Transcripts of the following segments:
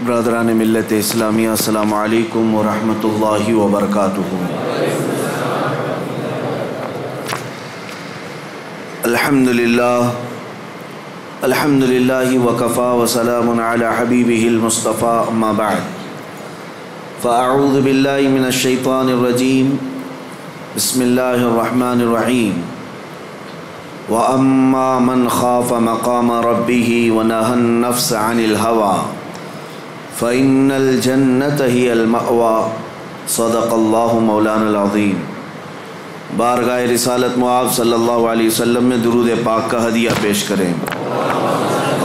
برادران ملت اسلامیہ، السلام علیکم ورحمۃ اللہ وبرکاتہ۔ الحمد للہ وکفا وسلام علی حبیبہ المصطفیٰ، اما بعد فاعوذ باللہ من الشیطان الرجیم، بسم اللہ الرحمن الرحیم۔ وَأَمَّا مَنْ خَافَ مَقَامَ رَبِّهِ وَنَهَى النَّفْسَ عَنِ الْهَوَىٰ فَإِنَّ الْجَنَّةَ هِيَ الْمَأْوَىٰ، صدق اللہ مولانا العظیم۔ بارگاہ رسالت معاذ صلی اللہ علیہ وسلم میں درود پاک کا ہدیہ پیش کریں۔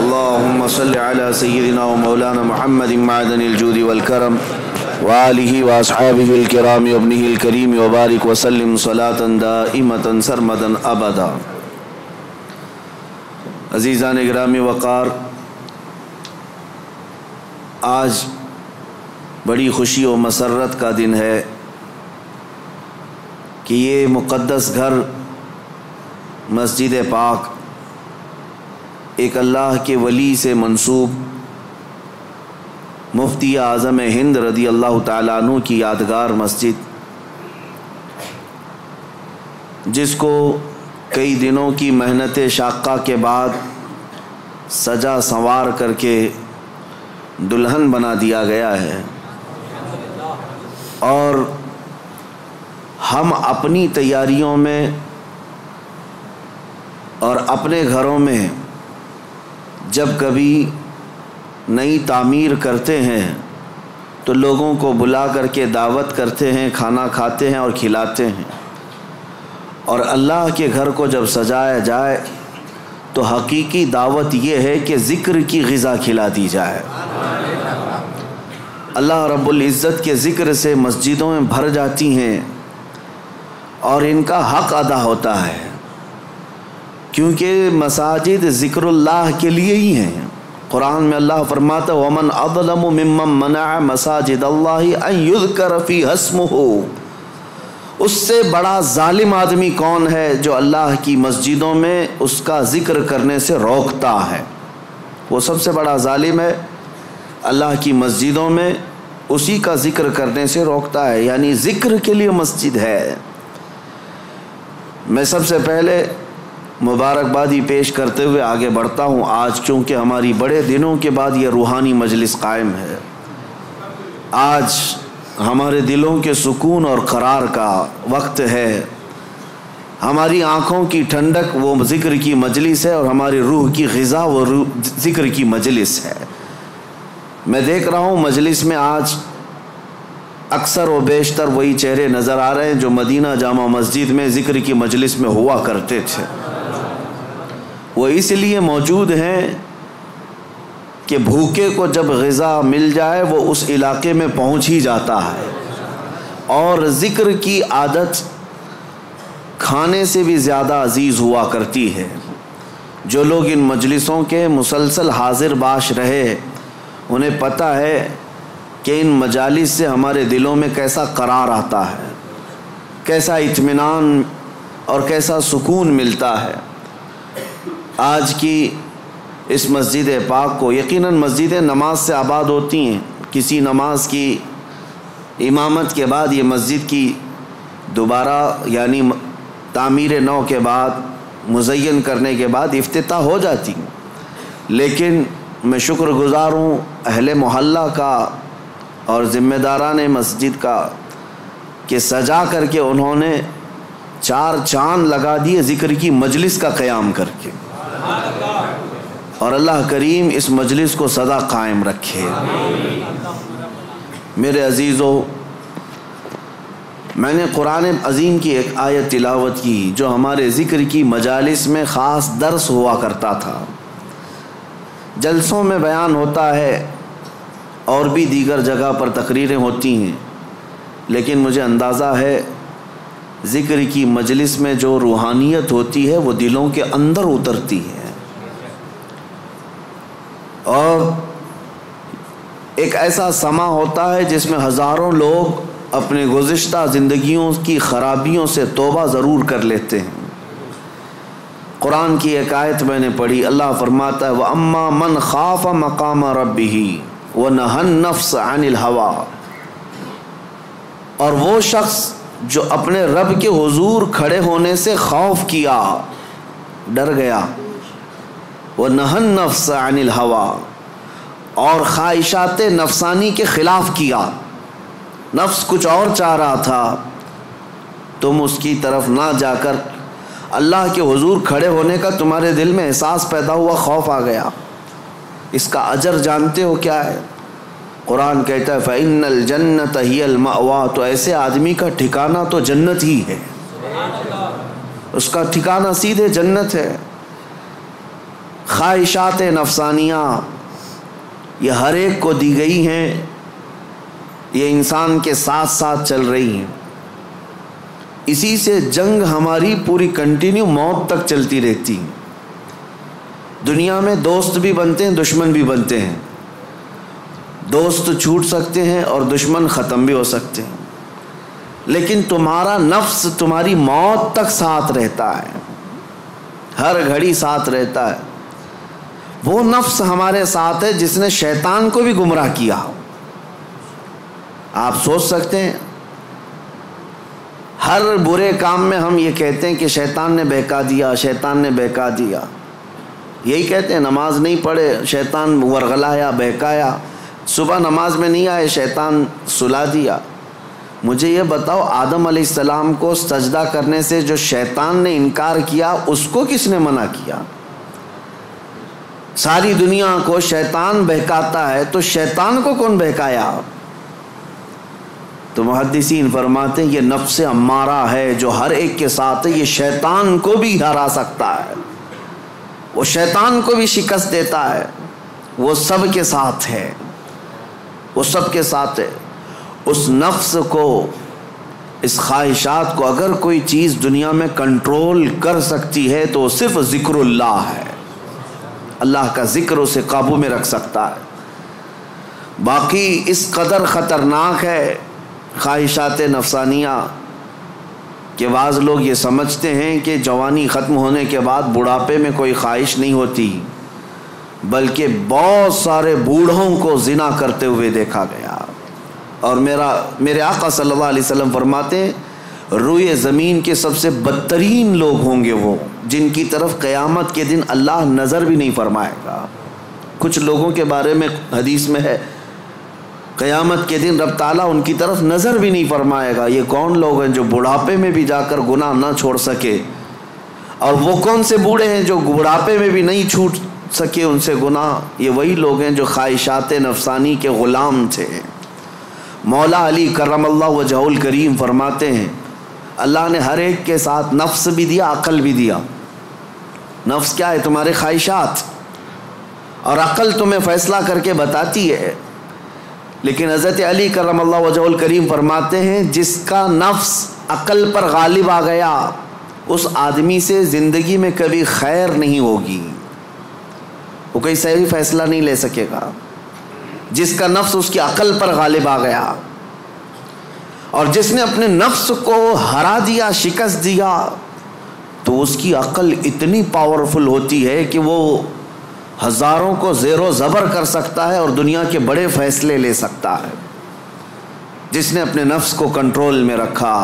اللہم صلی علی سیدنا و مولانا محمد معدن الجود والکرم وآلہ واصحابہ الکرام وابنہ الکریم وبارک وسلم صلاة دائمة سرمدا ابدا۔ عزیزان گرامی وقار، آج بڑی خوشی و مسرت کا دن ہے کہ یہ مقدس گھر مسجد پاک ایک اللہ کے ولی سے منسوب مفتی اعظم ہند رضی اللہ تعالیٰ عنہ کی یادگار مسجد، جس کو کئی دنوں کی محنت شاقہ کے بعد سجا سنوار کر کے دلہن بنا دیا گیا ہے، اور ہم اپنی تیاریوں میں اور اپنے گھروں میں جب کبھی نئی تعمیر کرتے ہیں تو لوگوں کو بلا کر کے دعوت کرتے ہیں، کھانا کھاتے ہیں اور کھلاتے ہیں، اور اللہ کے گھر کو جب سجایا جائے تو حقیقی دعوت یہ ہے کہ ذکر کی غذا کھلا دی جائے۔ اللہ رب العزت کے ذکر سے مسجدوں میں بھر جاتی ہیں اور ان کا حق ادا ہوتا ہے، کیونکہ مساجد ذکر اللہ کے لیے ہی ہیں۔ قرآن میں اللہ فرماتا ہے وَمَنْ أَظْلَمُ مِمَّنْ مَنَعَ مَسَاجِدَ اللَّهِ أَنْ يُذْكَرَ فِيهَا اسْمُهُ۔ اس سے بڑا ظالم آدمی کون ہے جو اللہ کی مسجدوں میں اس کا ذکر کرنے سے روکتا ہے؟ وہ سب سے بڑا ظالم ہے، اللہ کی مسجدوں میں اسی کا ذکر کرنے سے روکتا ہے، یعنی ذکر کے لیے مسجد ہے۔ میں سب سے پہلے مبارکبادی پیش کرتے ہوئے آگے بڑھتا ہوں، آج چونکہ ہماری بڑے دنوں کے بعد یہ روحانی مجلس قائم ہے، آج ہمارے دلوں کے سکون اور قرار کا وقت ہے، ہماری آنکھوں کی ٹھنڈک وہ ذکر کی مجلس ہے، اور ہماری روح کی غذا وہ ذکر کی مجلس ہے۔ میں دیکھ رہا ہوں مجلس میں آج اکثر و بیشتر وہی چہرے نظر آ رہے ہیں جو مدینہ جامع مسجد میں ذکر کی مجلس میں ہوا کرتے تھے۔ وہ اس لیے موجود ہیں کہ بھوکے کو جب غذا مل جائے وہ اس علاقے میں پہنچ ہی جاتا ہے، اور ذکر کی عادت کھانے سے بھی زیادہ عزیز ہوا کرتی ہے۔ جو لوگ ان مجلسوں کے مسلسل حاضر باش رہے انہیں پتہ ہے کہ ان مجالس سے ہمارے دلوں میں کیسا قرار آتا ہے، کیسا اطمینان اور کیسا سکون ملتا ہے۔ آج کی اس مسجد پاک کو، یقیناً مسجدیں نماز سے آباد ہوتی ہیں، کسی نماز کی امامت کے بعد یہ مسجد کی دوبارہ یعنی تعمیر نو کے بعد مزین کرنے کے بعد افتتاح ہو جاتی ہیں، لیکن میں شکر گزار ہوں اہل محلہ کا اور ذمہ داران مسجد کا کہ سجا کر کے انہوں نے 4 چاند لگا دیے ذکر کی مجلس کا قیام کر کے، اور اللہ کریم اس مجلس کو سدا قائم رکھے۔ میرے عزیزو، میں نے قرآن عظیم کی ایک آیت تلاوت کی جو ہمارے ذکر کی مجالس میں خاص درس ہوا کرتا تھا، جلسوں میں بیان ہوتا ہے اور بھی دیگر جگہ پر تقریریں ہوتی ہیں، لیکن مجھے اندازہ ہے ذکر کی مجلس میں جو روحانیت ہوتی ہے وہ دلوں کے اندر اترتی ہے، اور ایک ایسا سما ہوتا ہے جس میں ہزاروں لوگ اپنے گزشتہ زندگیوں کی خرابیوں سے توبہ ضرور کر لیتے ہیں۔ قرآن کی ایک آیت میں نے پڑھی، اللہ فرماتا ہے وَأَمَّا مَنْ خَافَ مَقَامَ رَبِّهِ وَنَهَى النَّفْسَ عَنِ الْهَوَىٰ، اور وہ شخص جو اپنے رب کے حضور کھڑے ہونے سے خوف کیا، ڈر گیا، وَنَهَى النَّفْسَ عَنِ الْهَوَىٰ، اور خواہشات نفسانی کے خلاف کیا، نفس کچھ اور چاہ رہا تھا، تم اس کی طرف نہ جا کر اللہ کے حضور کھڑے ہونے کا تمہارے دل میں احساس پیدا ہوا، خوف آ گیا، اس کا اجر جانتے ہو کیا ہے؟ قرآن کہتا ہے فَإِنَّ الْجَنَّةَ هِيَ الْمَأْوَىٰ، تو ایسے آدمی کا ٹھکانہ تو جنت ہی ہے، اس کا ٹھکانہ سیدھے جنت ہے۔ خواہشات نفسانیہ یہ ہر ایک کو دی گئی ہیں، یہ انسان کے ساتھ ساتھ چل رہی ہیں، اسی سے جنگ ہماری پوری کنٹینیو موت تک چلتی رہتی ہے۔ دنیا میں دوست بھی بنتے ہیں، دشمن بھی بنتے ہیں، دوست چھوٹ سکتے ہیں اور دشمن ختم بھی ہو سکتے ہیں، لیکن تمہارا نفس تمہاری موت تک ساتھ رہتا ہے، ہر گھڑی ساتھ رہتا ہے۔ وہ نفس ہمارے ساتھ ہے جس نے شیطان کو بھی گمراہ کیا۔ آپ سوچ سکتے ہیں، ہر برے کام میں ہم یہ کہتے ہیں کہ شیطان نے بہکا دیا، شیطان نے بہکا دیا، یہی کہتے ہیں، نماز نہیں پڑھے شیطان ورغلایا، بہکایا، صبح نماز میں نہیں آئے شیطان سلا دیا۔ مجھے یہ بتاؤ، آدم علیہ السلام کو سجدہ کرنے سے جو شیطان نے انکار کیا، اس کو کس نے منع کیا؟ ساری دنیا کو شیطان بہکاتا ہے تو شیطان کو کون بہکایا؟ تو محدثین فرماتے ہیں یہ نفس امارہ ہے جو ہر ایک کے ساتھ ہے، یہ شیطان کو بھی ہرا سکتا ہے، وہ شیطان کو بھی شکست دیتا ہے، وہ سب کے ساتھ ہے، وہ سب کے ساتھ ہے۔ اس نفس کو، اس خواہشات کو اگر کوئی چیز دنیا میں کنٹرول کر سکتی ہے تو وہ صرف ذکر اللہ ہے، اللہ کا ذکر اسے قابو میں رکھ سکتا ہے۔ باقی اس قدر خطرناک ہے خواہشات نفسانیہ کہ بعض لوگ یہ سمجھتے ہیں کہ جوانی ختم ہونے کے بعد بڑھاپے میں کوئی خواہش نہیں ہوتی، بلکہ بہت سارے بوڑھوں کو زنا کرتے ہوئے دیکھا گیا۔ اور میرے آقا صلی اللہ علیہ وسلم فرماتے ہیں روئے زمین کے سب سے بدترین لوگ ہوں گے وہ جن کی طرف قیامت کے دن اللہ نظر بھی نہیں فرمائے گا۔ کچھ لوگوں کے بارے میں حدیث میں ہے قیامت کے دن رب تعالیٰ ان کی طرف نظر بھی نہیں فرمائے گا۔ یہ کون لوگ ہیں جو بڑھاپے میں بھی جا کر گناہ نہ چھوڑ سکے؟ اور وہ کون سے بوڑھے ہیں جو بڑھاپے میں بھی نہیں چھوٹ سکے ان سے گناہ؟ یہ وہی لوگ ہیں جو خواہشات نفسانی کے غلام تھے۔ مولا علی کرم اللہ وجہہ الکریم فرماتے ہیں اللہ نے ہر ایک کے ساتھ نفس بھی دیا، عقل بھی دیا۔ نفس کیا ہے؟ تمہارے خواہشات، اور عقل تمہیں فیصلہ کر کے بتاتی ہے۔ لیکن حضرت علی کرم اللہ وجہہ الکریم فرماتے ہیں جس کا نفس عقل پر غالب آ گیا اس آدمی سے زندگی میں کبھی خیر نہیں ہوگی، وہ کوئی صحیح فیصلہ نہیں لے سکے گا۔ جس کا نفس اس کی عقل پر غالب آ گیا، اور جس نے اپنے نفس کو ہرا دیا، شکست دیا، تو اس کی عقل اتنی پاورفل ہوتی ہے کہ وہ ہزاروں کو زیر و زبر کر سکتا ہے اور دنیا کے بڑے فیصلے لے سکتا ہے۔ جس نے اپنے نفس کو کنٹرول میں رکھا،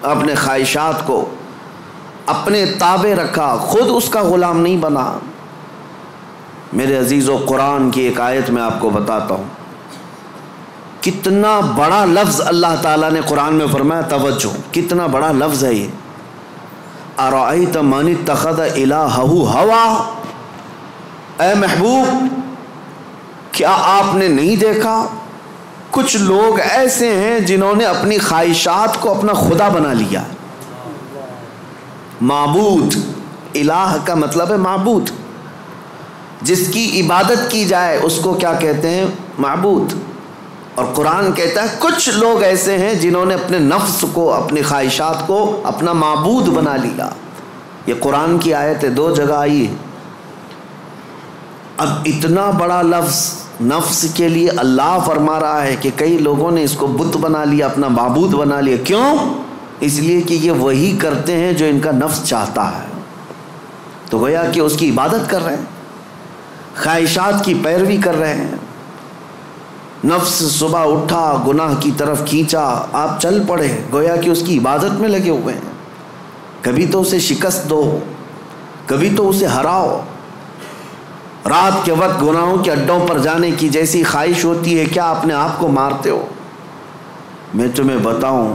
اپنے خواہشات کو اپنے تابع رکھا، خود اس کا غلام نہیں بنا۔ میرے عزیزو، قرآن کی ایک آیت میں آپ کو بتاتا ہوں، کتنا بڑا لفظ اللہ تعالیٰ نے قرآن میں فرمایا، توجہ، کتنا بڑا لفظ ہے یہ۔ ارأیت من اتخذ الہہ ہوا، اے محبوب کیا آپ نے نہیں دیکھا کچھ لوگ ایسے ہیں جنہوں نے اپنی خواہشات کو اپنا خدا بنا لیا۔ معبود، الہ کا مطلب ہے معبود، جس کی عبادت کی جائے اس کو کیا کہتے ہیں؟ معبود۔ اور قرآن کہتا ہے کچھ لوگ ایسے ہیں جنہوں نے اپنے نفس کو، اپنی خواہشات کو اپنا معبود بنا لیا۔ یہ قرآن کی آیت ہے، 2 جگہ آئی ہے۔ اب اتنا بڑا لفظ نفس کے لیے اللہ فرما رہا ہے کہ کئی لوگوں نے اس کو بت بنا لیا، اپنا معبود بنا لیا۔ کیوں؟ اس لیے کہ یہ وہی کرتے ہیں جو ان کا نفس چاہتا ہے، تو گویا کہ اس کی عبادت کر رہے ہیں، خواہشات کی پیروی کر رہے ہیں۔ نفس صبح اٹھا، گناہ کی طرف کھینچا، آپ چل پڑے، گویا کہ اس کی عبادت میں لگے ہوئے ہیں۔ کبھی تو اسے شکست دو، کبھی تو اسے ہراؤ۔ رات کے وقت گناہوں کے اڈوں پر جانے کی جیسی خواہش ہوتی ہے، کیا اپنے آپ کو مارتے ہو؟ میں تمہیں بتاؤں،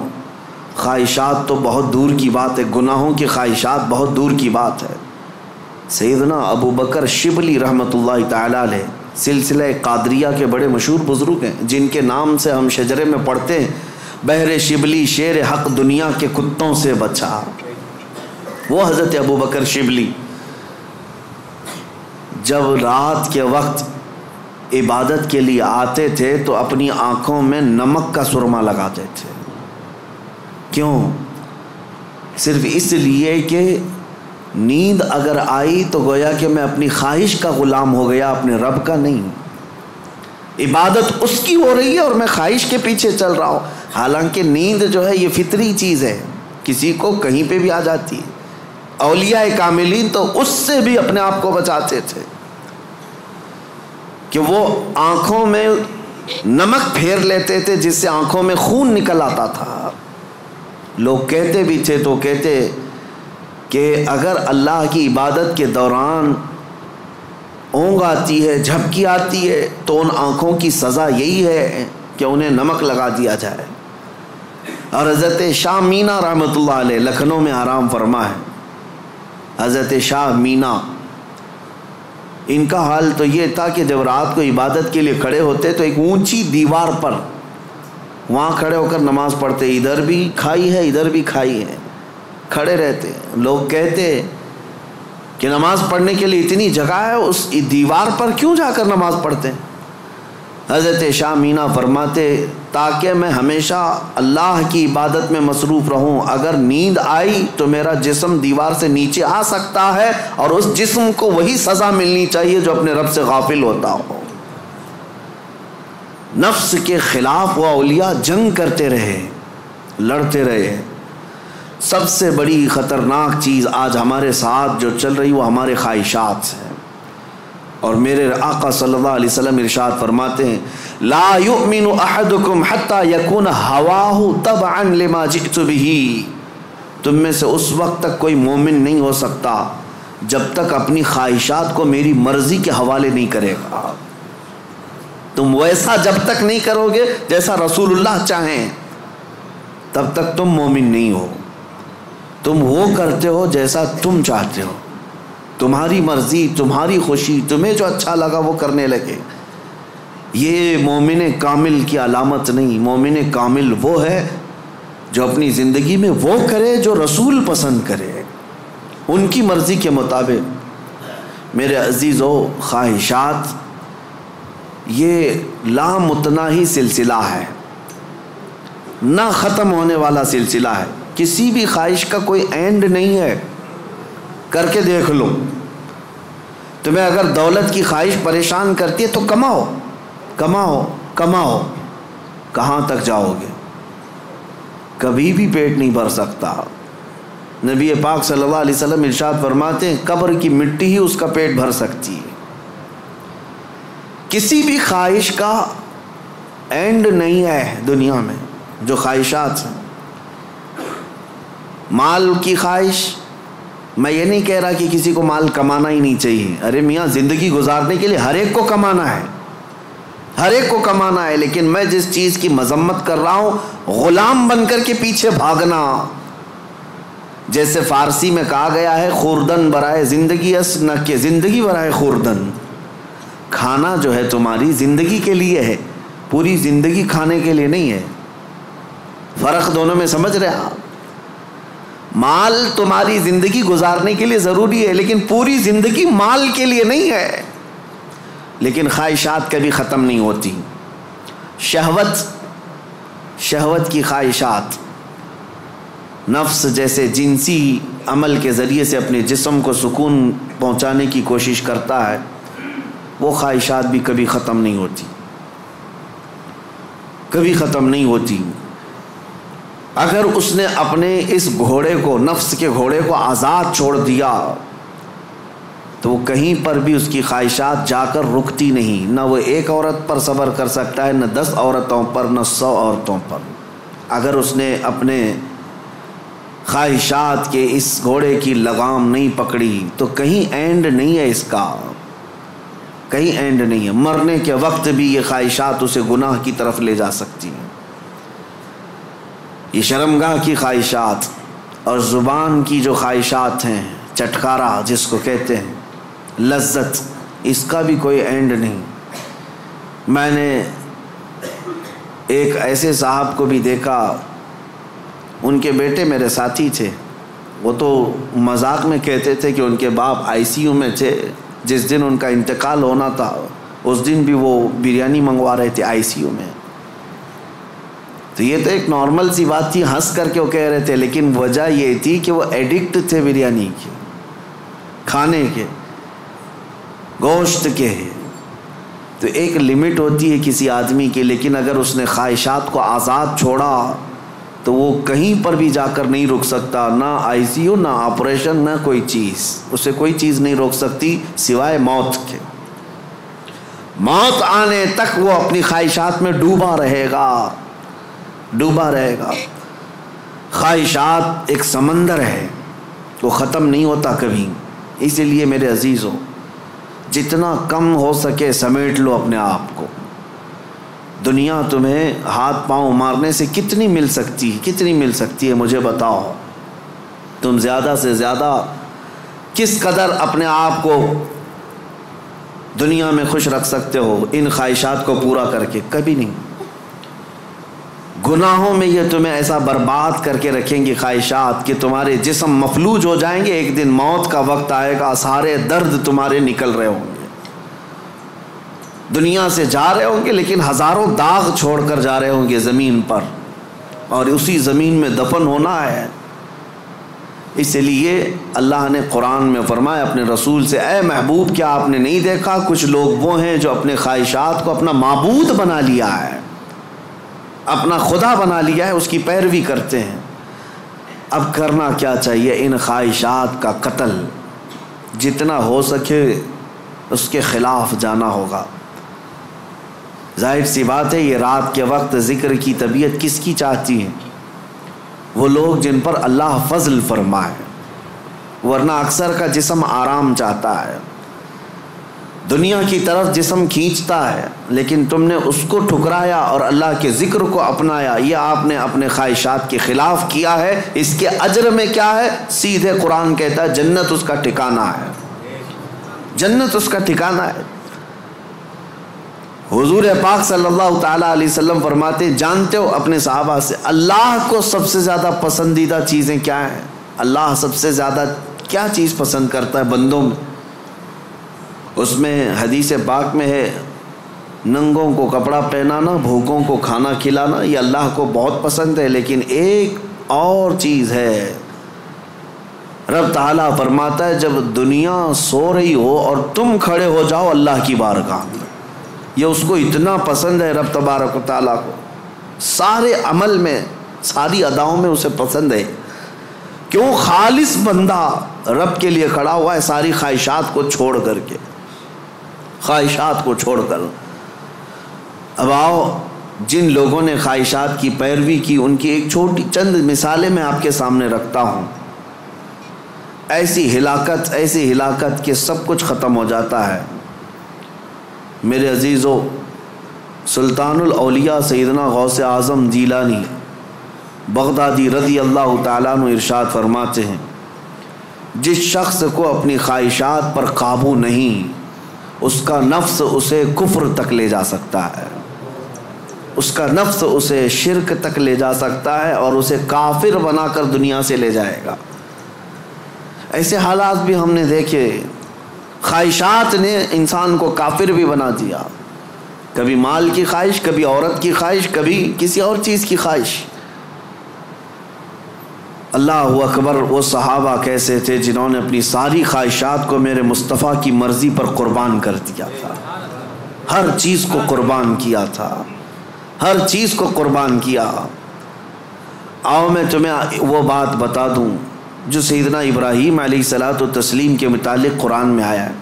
خواہشات تو بہت دور کی بات ہے، گناہوں کی خواہشات بہت دور کی بات ہے۔ سیدنا ابو بکر شبلی رحمۃ اللہ تعالی علیہ سلسلہ قادریہ کے بڑے مشہور بزرگ ہیں، جن کے نام سے ہم شجرے میں پڑھتے ہیں، بہر شبلی شیر حق دنیا کے کتوں سے بچا۔ وہ حضرت ابو بکر شبلی جب رات کے وقت عبادت کے لیے آتے تھے تو اپنی آنکھوں میں نمک کا سرما لگاتے تھے۔ کیوں؟ صرف اس لیے کہ نیند اگر آئی تو گویا کہ میں اپنی خواہش کا غلام ہو گیا، اپنے رب کا نہیں۔ عبادت اس کی ہو رہی ہے اور میں خواہش کے پیچھے چل رہا ہوں، حالانکہ نیند جو ہے یہ فطری چیز ہے، کسی کو کہیں پہ بھی آ جاتی ہے۔ اولیاء کاملین تو اس سے بھی اپنے آپ کو بچاتے تھے کہ وہ آنکھوں میں نمک پھیر لیتے تھے جس سے آنکھوں میں خون نکل آتا تھا۔ لوگ کہتے بھی تھے تو کہتے کہ اگر اللہ کی عبادت کے دوران اونگ آتی ہے، جھپکی آتی ہے، تو ان آنکھوں کی سزا یہی ہے کہ انہیں نمک لگا دیا جائے۔ اور حضرت شاہ مینا رحمۃ اللہ علیہ لکھنؤ میں آرام فرما ہے، حضرت شاہ مینا، ان کا حال تو یہ تھا کہ جب رات کو عبادت کے لیے کھڑے ہوتے تو ایک اونچی دیوار پر وہاں کھڑے ہو کر نماز پڑھتے، ادھر بھی کھائی ہے ادھر بھی کھائی ہے، کھڑے رہتے۔ لوگ کہتے کہ نماز پڑھنے کے لیے اتنی جگہ ہے، اس دیوار پر کیوں جا کر نماز پڑھتے؟ حضرت شاہ مینا فرماتے تاکہ میں ہمیشہ اللہ کی عبادت میں مصروف رہوں، اگر نیند آئی تو میرا جسم دیوار سے نیچے آ سکتا ہے اور اس جسم کو وہی سزا ملنی چاہیے جو اپنے رب سے غافل ہوتا ہو۔ نفس کے خلاف وہ اولیاء جنگ کرتے رہے، لڑتے رہے۔ سب سے بڑی خطرناک چیز آج ہمارے ساتھ جو چل رہی وہ ہمارے خواہشات ہیں، اور میرے آقا صلی اللہ علیہ وسلم ارشاد فرماتے ہیں لا یؤمن احدکم حتی یکون ہواہ تبعا لما جئت بہ، تم میں سے اس وقت تک کوئی مومن نہیں ہو سکتا جب تک اپنی خواہشات کو میری مرضی کے حوالے نہیں کرے گا۔ تم ویسا جب تک نہیں کرو گے جیسا رسول اللہ چاہیں تب تک تم مومن نہیں ہو۔ تم وہ کرتے ہو جیسا تم چاہتے ہو، تمہاری مرضی، تمہاری خوشی، تمہیں جو اچھا لگا وہ کرنے لگے۔ یہ مومن کامل کی علامت نہیں۔ مومن کامل وہ ہے جو اپنی زندگی میں وہ کرے جو رسول پسند کرے، ان کی مرضی کے مطابق۔ میرے عزیزو، خواہشات یہ لامتناہی سلسلہ ہے، نہ ختم ہونے والا سلسلہ ہے۔ کسی بھی خواہش کا کوئی اینڈ نہیں ہے، کر کے دیکھ لو۔ تمہیں اگر دولت کی خواہش پریشان کرتی ہے تو کماؤ کماؤ کماؤ، کہاں تک جاؤ گے؟ کبھی بھی پیٹ نہیں بھر سکتا۔ نبی پاک صلی اللہ علیہ وسلم ارشاد فرماتے ہیں قبر کی مٹی ہی اس کا پیٹ بھر سکتی ہے۔ کسی بھی خواہش کا اینڈ نہیں ہے دنیا میں۔ جو خواہشات ہیں، مال کی خواہش، میں یہ نہیں کہہ رہا کہ کسی کو مال کمانا ہی نہیں چاہیے، ارے میاں زندگی گزارنے کے لیے ہر ایک کو کمانا ہے، ہر ایک کو کمانا ہے، لیکن میں جس چیز کی مذمت کر رہا ہوں غلام بن کر کے پیچھے بھاگنا۔ جیسے فارسی میں کہا گیا ہے خوردن برائے زندگی اس نہ کہ زندگی برائے خوردن۔ کھانا جو ہے تمہاری زندگی کے لیے ہے، پوری زندگی کھانے کے لیے نہیں ہے۔ فرق دونوں میں سمجھ رہے آپ؟ مال تمہاری زندگی گزارنے کے لیے ضروری ہے، لیکن پوری زندگی مال کے لیے نہیں ہے۔ لیکن خواہشات کبھی ختم نہیں ہوتی۔ شہوت کی خواہشات، نفس جیسے جنسی عمل کے ذریعے سے اپنے جسم کو سکون پہنچانے کی کوشش کرتا ہے، وہ خواہشات بھی کبھی ختم نہیں ہوتی، کبھی ختم نہیں ہوتی۔ اگر اس نے اپنے اس گھوڑے کو، نفس کے گھوڑے کو آزاد چھوڑ دیا تو وہ کہیں پر بھی اس کی خواہشات جا کر رکتی نہیں. نہ وہ ایک عورت پر صبر کر سکتا ہے، نہ 10 عورتوں پر، نہ 100 عورتوں پر. اگر اس نے اپنے خواہشات کے اس گھوڑے کی لگام نہیں پکڑی تو کہیں اینڈ نہیں ہے اس کا، کہیں اینڈ نہیں ہے. مرنے کے وقت بھی یہ خواہشات اسے گناہ کی طرف لے جا سکتی ہیں. یہ شرمگاہ کی خواہشات اور زبان کی جو خواہشات ہیں، چٹکارا جس کو کہتے ہیں، لذت، اس کا بھی کوئی اینڈ نہیں. میں نے ایک ایسے صاحب کو بھی دیکھا، ان کے بیٹے میرے ساتھی تھے. وہ تو مذاق میں کہتے تھے کہ ان کے باپ ICU میں تھے. جس دن ان کا انتقال ہونا تھا اس دن بھی وہ بریانی منگوا رہے تھے ICU میں. تو یہ تو ایک نارمل سی بات تھی، ہنس کر کے وہ کہہ رہے تھے، لیکن وجہ یہ تھی کہ وہ ایڈکٹ تھے بریانی کے، کھانے کے، گوشت کے. تو ایک لمٹ ہوتی ہے کسی آدمی کی، لیکن اگر اس نے خواہشات کو آزاد چھوڑا تو وہ کہیں پر بھی جا کر نہیں رک سکتا. نہ ICU، نہ آپریشن، نہ کوئی چیز، اسے کوئی چیز نہیں روک سکتی سوائے موت کے. موت آنے تک وہ اپنی خواہشات میں ڈوبا رہے گا، ڈوبا رہے گا. خواہشات ایک سمندر ہے، وہ ختم نہیں ہوتا کبھی. اسی لیے میرے عزیزو، جتنا کم ہو سکے سمیٹ لو اپنے آپ کو. دنیا تمہیں ہاتھ پاؤں مارنے سے کتنی مل سکتی ہے مجھے بتاؤ. تم زیادہ سے زیادہ کس قدر اپنے آپ کو دنیا میں خوش رکھ سکتے ہو ان خواہشات کو پورا کر کے؟ کبھی نہیں. گناہوں میں یہ تمہیں ایسا برباد کر کے رکھیں گی خواہشات کہ تمہارے جسم مفلوج ہو جائیں گے. ایک دن موت کا وقت آئے گا، سارے درد تمہارے نکل رہے ہوں گے. دنیا سے جا رہے ہوں گے لیکن ہزاروں داغ چھوڑ کر جا رہے ہوں گے زمین پر، اور اسی زمین میں دفن ہونا ہے. اس لیے اللہ نے قرآن میں فرمایا اپنے رسول سے، اے محبوب کیا آپ نے نہیں دیکھا کچھ لوگ وہ ہیں جو اپنے خواہشات کو اپنا معبود بنا لیا ہے، اپنا خدا بنا لیا ہے، اس کی پیروی کرتے ہیں. اب کرنا کیا چاہیے؟ ان خواہشات کا قتل جتنا ہو سکے اس کے خلاف جانا ہوگا. ظاہر سی بات ہے، یہ رات کے وقت ذکر کی طبیعت کس کی چاہتی ہے؟ وہ لوگ جن پر اللہ فضل فرمائے، ورنہ اکثر کا جسم آرام چاہتا ہے، دنیا کی طرف جسم کھینچتا ہے، لیکن تم نے اس کو ٹھکرایا اور اللہ کے ذکر کو اپنایا. یہ آپ نے اپنے خواہشات کے خلاف کیا ہے. اس کے اجر میں کیا ہے؟ سیدھے قرآن کہتا ہے جنت اس کا ٹھکانہ ہے، جنت اس کا ٹھکانہ ہے. حضور پاک صلی اللہ تعالیٰ علیہ وسلم فرماتے ہیں، جانتے ہو اپنے صحابہ سے اللہ کو سب سے زیادہ پسندیدہ چیزیں کیا ہیں؟ اللہ سب سے زیادہ کیا چیز پسند کرتا ہے بندوں میں؟ اس میں حدیث پاک میں ہے، ننگوں کو کپڑا پہنانا، بھوکوں کو کھانا کھلانا، یہ اللہ کو بہت پسند ہے. لیکن ایک اور چیز ہے، رب تعالیٰ فرماتا ہے جب دنیا سو رہی ہو اور تم کھڑے ہو جاؤ اللہ کی بارگاہ میں، یہ اس کو اتنا پسند ہے رب تبارک و تعالیٰ کو. سارے عمل میں، ساری اداؤں میں اسے پسند ہے. کیوں؟ خالص بندہ رب کے لیے کھڑا ہوا ہے، ساری خواہشات کو چھوڑ کر کے، خواہشات کو چھوڑ کر. اب آؤ، جن لوگوں نے خواہشات کی پیروی کی ان کی ایک چھوٹی چند مثالیں میں آپ کے سامنے رکھتا ہوں. ایسی ہلاکت کہ سب کچھ ختم ہو جاتا ہے. میرے عزیزو، سلطان الاولیاء سیدنا غوث اعظم جیلانی بغدادی رضی اللہ تعالیٰ عنہ ارشاد فرماتے ہیں، جس شخص کو اپنی خواہشات پر قابو نہیں، اس کا نفس اسے کفر تک لے جا سکتا ہے، اس کا نفس اسے شرک تک لے جا سکتا ہے اور اسے کافر بنا کر دنیا سے لے جائے گا. ایسے حالات بھی ہم نے دیکھے. خواہشات نے انسان کو کافر بھی بنا دیا. کبھی مال کی خواہش، کبھی عورت کی خواہش، کبھی کسی اور چیز کی خواہش. اللہ اکبر، وہ صحابہ کیسے تھے جنہوں نے اپنی ساری خواہشات کو میرے مصطفیٰ کی مرضی پر قربان کر دیا تھا. ہر چیز کو قربان کیا تھا، ہر چیز کو قربان کیا. آؤ میں تمہیں وہ بات بتا دوں جو سیدنا ابراہیم علیہ الصلاۃ والتسلیم کے متعلق قرآن میں آیا ہے۔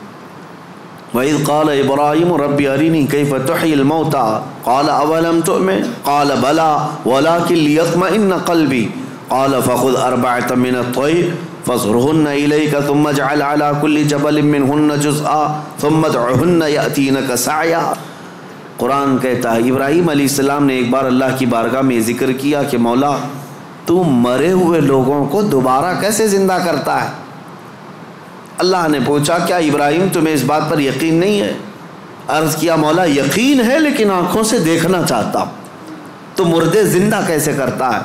وَإِذْ قَالَ إِبْرَاهِيمُ رَبِّ أَرِنِي كَيْفَ تُحْيِي الْمَوْتَىٰ قَالَ أَوَلَمْ تُؤْمِنْ قَالَ بَلَىٰ وَلَٰكِنْ لِيَطْمَئِنَّ قَلْبِي قَالَ فَخُذْ أَرْبَعَةً مِّنَ الطَّيْرِ فَاصْرُهُنَّ إِلَيْكَ ثُمَّ اجْعَلْ عَلَىٰ كُلِّ جَبَلٍ مِّنْهُنَّ جُزْءًا ثُمَّ ادْعُهُنَّ يَأْتِينَكَ سَعْيًا۔ قرآن کہتا ہے ابراہیم علیہ السلام نے ایک بار اللہ کی بارگاہ میں ذکر کیا کہ مولا تو مرے ہوئے لوگوں کو دوبارہ کیسے زندہ کرتا ہے؟ اللہ نے پوچھا کیا ابراہیم تمہیں اس بات پر یقین نہیں ہے؟ عرض کیا مولا یقین ہے لیکن آنکھوں سے دیکھنا چاہتا ہوں، تو مردے زندہ کیسے کرتا ہے؟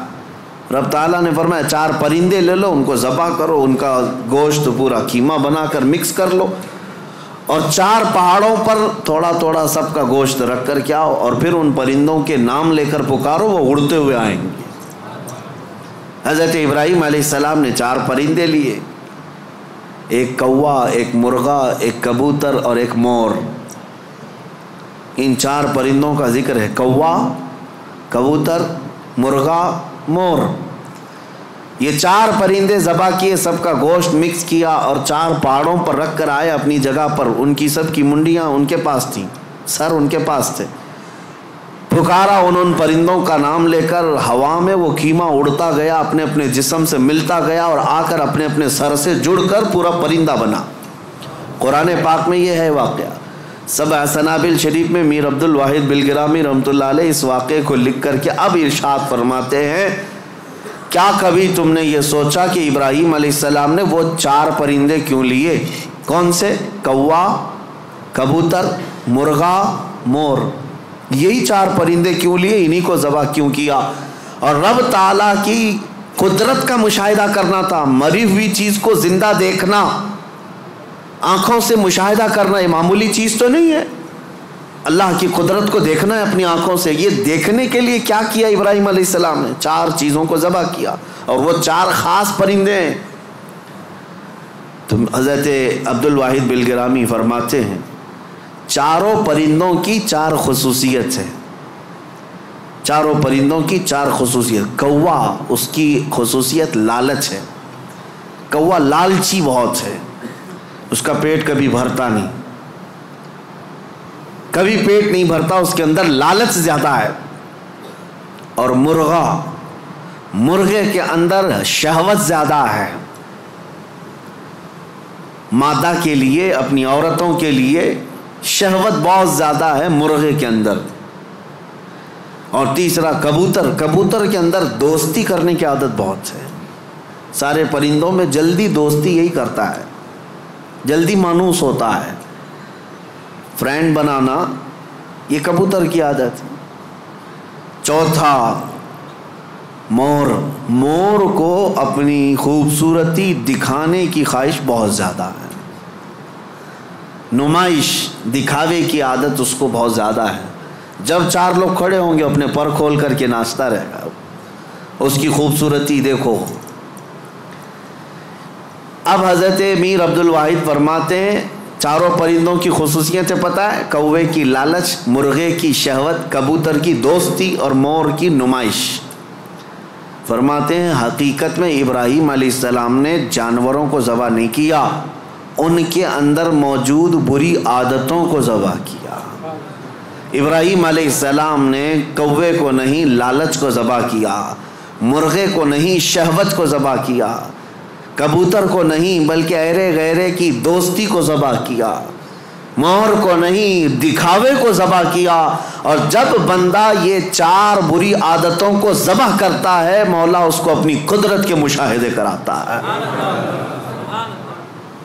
رب تعالیٰ نے فرمایا 4 پرندے لے لو، ان کو ذبح کرو، ان کا گوشت پورا قیمہ بنا کر مکس کر لو، اور 4 پہاڑوں پر تھوڑا تھوڑا سب کا گوشت رکھ کر کے آؤ، اور پھر ان پرندوں کے نام لے کر پکارو، وہ اڑتے ہوئے آئیں گے۔ حضرت ابراہیم علیہ السلام نے 4 پرندے لیے، ایک کوا، ایک مرغا، ایک کبوتر اور ایک مور۔ ان 4 پرندوں کا ذکر ہے، کوا، کبوتر، مرغا، مور۔ یہ 4 پرندے ذبح کیے، سب کا گوشت مکس کیا اور 4 پہاڑوں پر رکھ کر آئے اپنی جگہ پر۔ ان کی سب کی منڈیاں ان کے پاس تھیں، سر ان کے پاس تھے۔ پکارا ان پرندوں کا نام لے کر، ہوا میں وہ قیمہ اڑتا گیا، اپنے اپنے جسم سے ملتا گیا اور آ کر اپنے اپنے سر سے جڑ کر پورا پرندہ بنا۔ قرآن پاک میں یہ ہے واقعہ۔ سبع سنابل شریف میں میر عبد الواحد بلگرامی رحمۃ اللہ علیہ اس واقعے کو لکھ کر کے اب ارشاد فرماتے ہیں، کیا کبھی تم نے یہ سوچا کہ ابراہیم علیہ السلام نے وہ 4 پرندے کیوں لیے؟ کون سے؟ کوا، کبوتر، مرغا، مور۔ یہی 4 پرندے کیوں لیے؟ انہی کو ذبح کیوں کیا؟ اور رب تعالیٰ کی قدرت کا مشاہدہ کرنا تھا۔ مری ہوئی چیز کو زندہ دیکھنا، آنکھوں سے مشاہدہ کرنا، یہ معمولی چیز تو نہیں ہے۔ اللہ کی قدرت کو دیکھنا ہے اپنی آنکھوں سے۔ یہ دیکھنے کے لیے کیا کیا ابراہیم علیہ السلام نے؟ 4 چیزوں کو ذبح کیا، اور وہ 4 خاص پرندے ہیں۔ تو حضرت عبد الواحد بلگرامی فرماتے ہیں، چاروں پرندوں کی 4 خصوصیت ہے، چاروں پرندوں کی 4 خصوصیت۔ کوا، اس کی خصوصیت لالچ ہے۔ کوا لالچی بہت ہے، اس کا پیٹ کبھی بھرتا نہیں، کبھی پیٹ نہیں بھرتا، اس کے اندر لالچ زیادہ ہے۔ اور مرغا، مرغے کے اندر شہوت زیادہ ہے، مادہ کے لیے، اپنی عورتوں کے لیے شہوت بہت زیادہ ہے مرغے کے اندر۔ اور تیسرا کبوتر، کبوتر کے اندر دوستی کرنے کی عادت بہت ہے۔ سارے پرندوں میں جلدی دوستی یہی کرتا ہے، جلدی مانوس ہوتا ہے، فرینڈ بنانا، یہ کبوتر کی عادت ہے۔ چوتھا مور، مور کو اپنی خوبصورتی دکھانے کی خواہش بہت زیادہ ہے، نمائش، دکھاوے کی عادت اس کو بہت زیادہ ہے۔ جب 4 لوگ کھڑے ہوں گے اپنے پر کھول کر کے ناچتا رہے گا، اس کی خوبصورتی دیکھو۔ اب حضرت میر عبد الواحد فرماتے ہیں 4 پرندوں کی خصوصیتیں پتہ ہے؟ کوے کی لالچ، مرغے کی شہوت، کبوتر کی دوستی اور مور کی نمائش۔ فرماتے ہیں حقیقت میں ابراہیم علیہ السلام نے جانوروں کو ذبح نہیں کیا، ان کے اندر موجود بری عادتوں کو ذبح کیا۔ ابراہیم علیہ السلام نے کوے کو نہیں لالچ کو ذبح کیا، مرغے کو نہیں شہوت کو ذبح کیا، کبوتر کو نہیں بلکہ ایرے غیرے کی دوستی کو ذبح کیا، مور کو نہیں دکھاوے کو ذبح کیا۔ اور جب بندہ یہ 4 بری عادتوں کو ذبح کرتا ہے، مولا اس کو اپنی قدرت کے مشاہدے کراتا ہے۔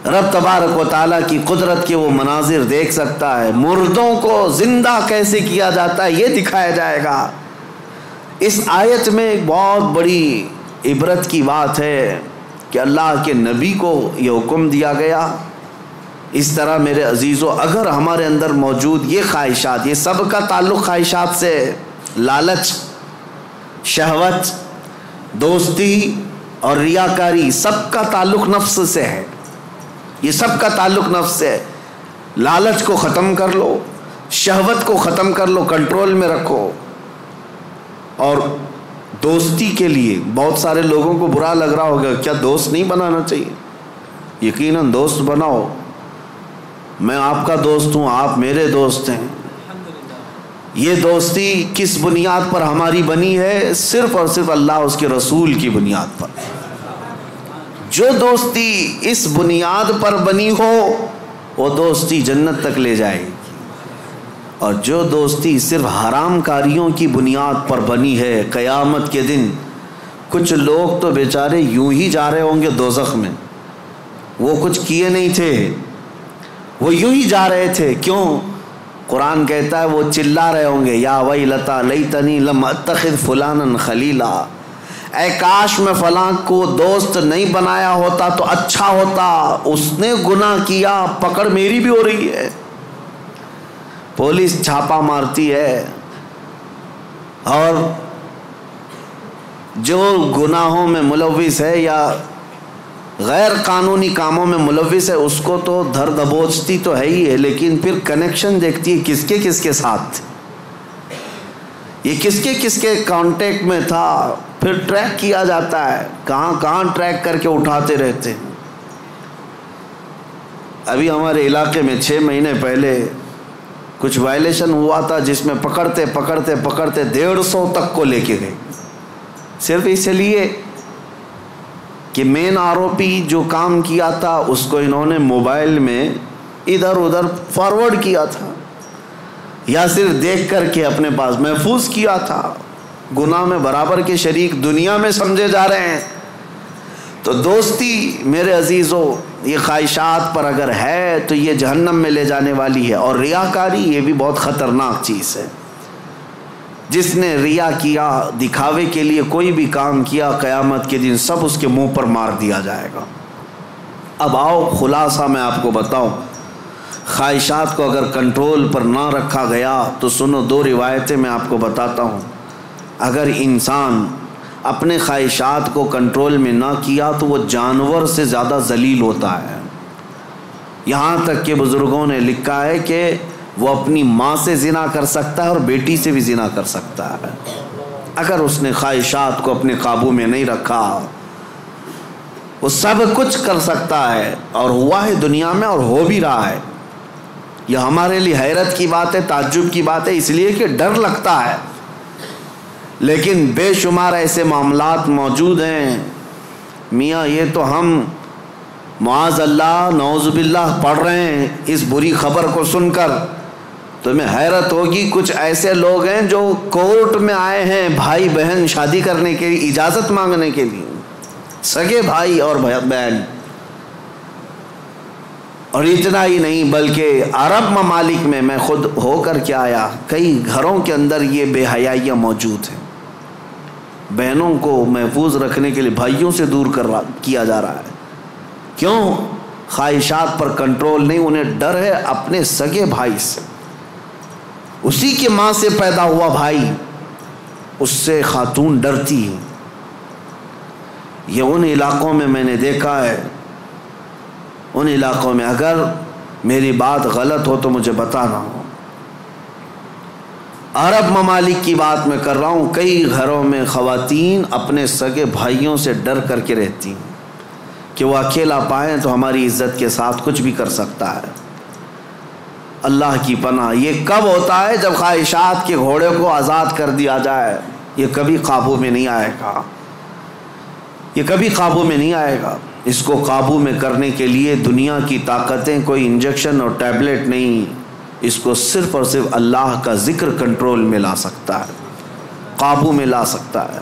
رب تبارک و تعالیٰ کی قدرت کے وہ مناظر دیکھ سکتا ہے، مردوں کو زندہ کیسے کیا جاتا ہے یہ دکھایا جائے گا۔ اس آیت میں ایک بہت بڑی عبرت کی بات ہے کہ اللہ کے نبی کو یہ حکم دیا گیا۔ اس طرح میرے عزیزو، اگر ہمارے اندر موجود یہ خواہشات، یہ سب کا تعلق خواہشات سے، لالچ، شہوت، دوستی اور ریاکاری، سب کا تعلق نفس سے ہے، یہ سب کا تعلق نفس سے ہے۔ لالچ کو ختم کر لو، شہوت کو ختم کر لو، کنٹرول میں رکھو، اور دوستی کے لیے بہت سارے لوگوں کو برا لگ رہا ہوگا، کیا دوست نہیں بنانا چاہیے؟ یقیناً دوست بناؤ، میں آپ کا دوست ہوں، آپ میرے دوست ہیں۔ یہ دوستی کس بنیاد پر ہماری بنی ہے؟ صرف اور صرف اللہ اس کے رسول کی بنیاد پر۔ جو دوستی اس بنیاد پر بنی ہو وہ دوستی جنت تک لے جائے گی، اور جو دوستی صرف حرام کاریوں کی بنیاد پر بنی ہے، قیامت کے دن کچھ لوگ تو بیچارے یوں ہی جا رہے ہوں گے دوزخ میں، وہ کچھ کیے نہیں تھے، وہ یوں ہی جا رہے تھے۔ کیوں؟ قرآن کہتا ہے وہ چلا رہے ہوں گے، یا ویلتا لیتنی لم اتخذ فلانا خلیلا، اے کاش میں فلاں کو دوست نہیں بنایا ہوتا تو اچھا ہوتا، اس نے گناہ کیا، پکڑ میری بھی ہو رہی ہے، پولیس چھاپا مارتی ہے، اور جو گناہوں میں ملوث ہے یا غیر قانونی کاموں میں ملوث ہے اس کو تو دھر دبوچتی تو ہے ہی ہے، لیکن پھر کنیکشن دیکھتی ہے کس کے ساتھ، یہ کس کے کانٹیکٹ میں تھا، پھر ٹریک کیا جاتا ہے، کہاں ٹریک کر کے اٹھاتے رہتے ہیں۔ ابھی ہمارے علاقے میں 6 مہینے پہلے کچھ وائلیشن ہوا تھا جس میں پکڑتے 150 تک کو لے کے گئے، صرف اس لیے کہ مین آروپی جو کام کیا تھا اس کو انہوں نے موبائل میں ادھر ادھر فارورڈ کیا تھا، یا صرف دیکھ کر کے اپنے پاس محفوظ کیا تھا۔ گناہ میں برابر کے شریک دنیا میں سمجھے جا رہے ہیں۔ تو دوستی میرے عزیزو یہ خواہشات پر اگر ہے تو یہ جہنم میں لے جانے والی ہے، اور ریاکاری یہ بھی بہت خطرناک چیز ہے۔ جس نے ریا کیا، دکھاوے کے لیے کوئی بھی کام کیا، قیامت کے دن سب اس کے منہ پر مار دیا جائے گا۔ اب آؤ خلاصہ میں آپ کو بتاؤں، خواہشات کو اگر کنٹرول پر نہ رکھا گیا تو سنو 2 روایتیں میں آپ کو بتاتا ہوں۔ اگر انسان اپنے خواہشات کو کنٹرول میں نہ کیا تو وہ جانور سے زیادہ ذلیل ہوتا ہے۔ یہاں تک کہ بزرگوں نے لکھا ہے کہ وہ اپنی ماں سے زنا کر سکتا ہے اور بیٹی سے بھی زنا کر سکتا ہے، اگر اس نے خواہشات کو اپنے قابو میں نہیں رکھا۔ وہ سب کچھ کر سکتا ہے، اور ہوا ہے دنیا میں اور ہو بھی رہا ہے۔ یہ ہمارے لیے حیرت کی بات ہے، تعجب کی بات ہے، اس لیے کہ ڈر لگتا ہے، لیکن بے شمار ایسے معاملات موجود ہیں میاں، یہ تو ہم معاذ اللہ نعوذ باللہ پڑھ رہے ہیں اس بری خبر کو سن کر، تمہیں حیرت ہوگی۔ کچھ ایسے لوگ ہیں جو کورٹ میں آئے ہیں بھائی بہن شادی کرنے کے لیے، اجازت مانگنے کے لیے، سگے بھائی اور بہن، اور اتنا ہی نہیں بلکہ عرب ممالک میں خود ہو کر کے آیا، کئی گھروں کے اندر یہ بے حیائیاں موجود ہیں۔ بہنوں کو محفوظ رکھنے کے لیے بھائیوں سے دور کیا جا رہا ہے۔ کیوں؟ خواہشات پر کنٹرول نہیں، انہیں ڈر ہے اپنے سگے بھائی سے، اسی کے ماں سے پیدا ہوا بھائی، اس سے خاتون ڈرتی ہے۔ یہ ان علاقوں میں نے دیکھا ہے، ان علاقوں میں، اگر میری بات غلط ہو تو مجھے بتانا ہو، عرب ممالک کی بات میں کر رہا ہوں، کئی گھروں میں خواتین اپنے سگے بھائیوں سے ڈر کر کے رہتی ہیں کہ وہ اکیلا پائیں تو ہماری عزت کے ساتھ کچھ بھی کر سکتا ہے۔ اللہ کی پناہ، یہ کب ہوتا ہے؟ جب خواہشات کے گھوڑے کو آزاد کر دیا جائے۔ یہ کبھی قابو میں نہیں آئے گا، یہ کبھی قابو میں نہیں آئے گا۔ اس کو قابو میں کرنے کے لیے دنیا کی طاقتیں، کوئی انجیکشن اور ٹیبلٹ نہیں، اس کو صرف اور صرف اللہ کا ذکر کنٹرول میں لا سکتا ہے، قابو میں لا سکتا ہے۔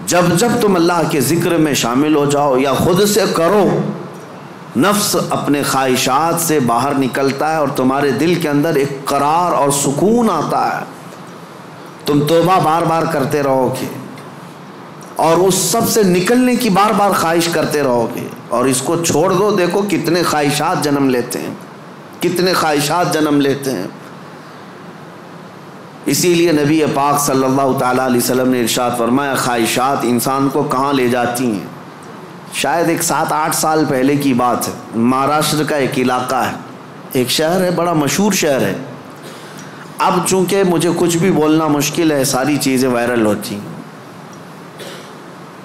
جب تم اللہ کے ذکر میں شامل ہو جاؤ یا خود سے کرو، نفس اپنے خواہشات سے باہر نکلتا ہے اور تمہارے دل کے اندر ایک قرار اور سکون آتا ہے۔ تم توبہ بار بار کرتے رہو گے اور اس سب سے نکلنے کی بار بار خواہش کرتے رہو گے، اور اس کو چھوڑ دو، دیکھو کتنے خواہشات جنم لیتے ہیں، کتنے خواہشات جنم لیتے ہیں۔ اسی لیے نبی پاک صلی اللہ تعالیٰ علیہ وسلم نے ارشاد فرمایا، خواہشات انسان کو کہاں لے جاتی ہیں۔ شاید ایک 7-8 سال پہلے کی بات ہے، مہاراشٹر کا ایک علاقہ ہے، ایک شہر ہے، بڑا مشہور شہر ہے۔ اب چونکہ مجھے کچھ بھی بولنا مشکل ہے، ساری چیزیں وائرل ہوتی ہیں۔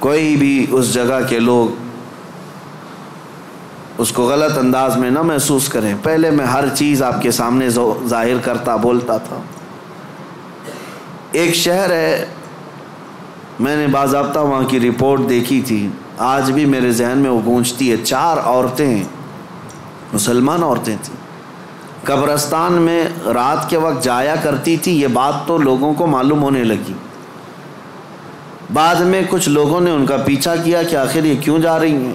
کوئی بھی اس جگہ کے لوگ اس کو غلط انداز میں نہ محسوس کریں. پہلے میں ہر چیز آپ کے سامنے ظاہر کرتا بولتا تھا. ایک شہر ہے، میں نے باضابطہ وہاں کی رپورٹ دیکھی تھی، آج بھی میرے ذہن میں وہ گونجتی ہے. 4 عورتیں، مسلمان عورتیں تھیں، قبرستان میں رات کے وقت جایا کرتی تھی. یہ بات تو لوگوں کو معلوم ہونے لگی. بعد میں کچھ لوگوں نے ان کا پیچھا کیا کہ آخر یہ کیوں جا رہی ہیں.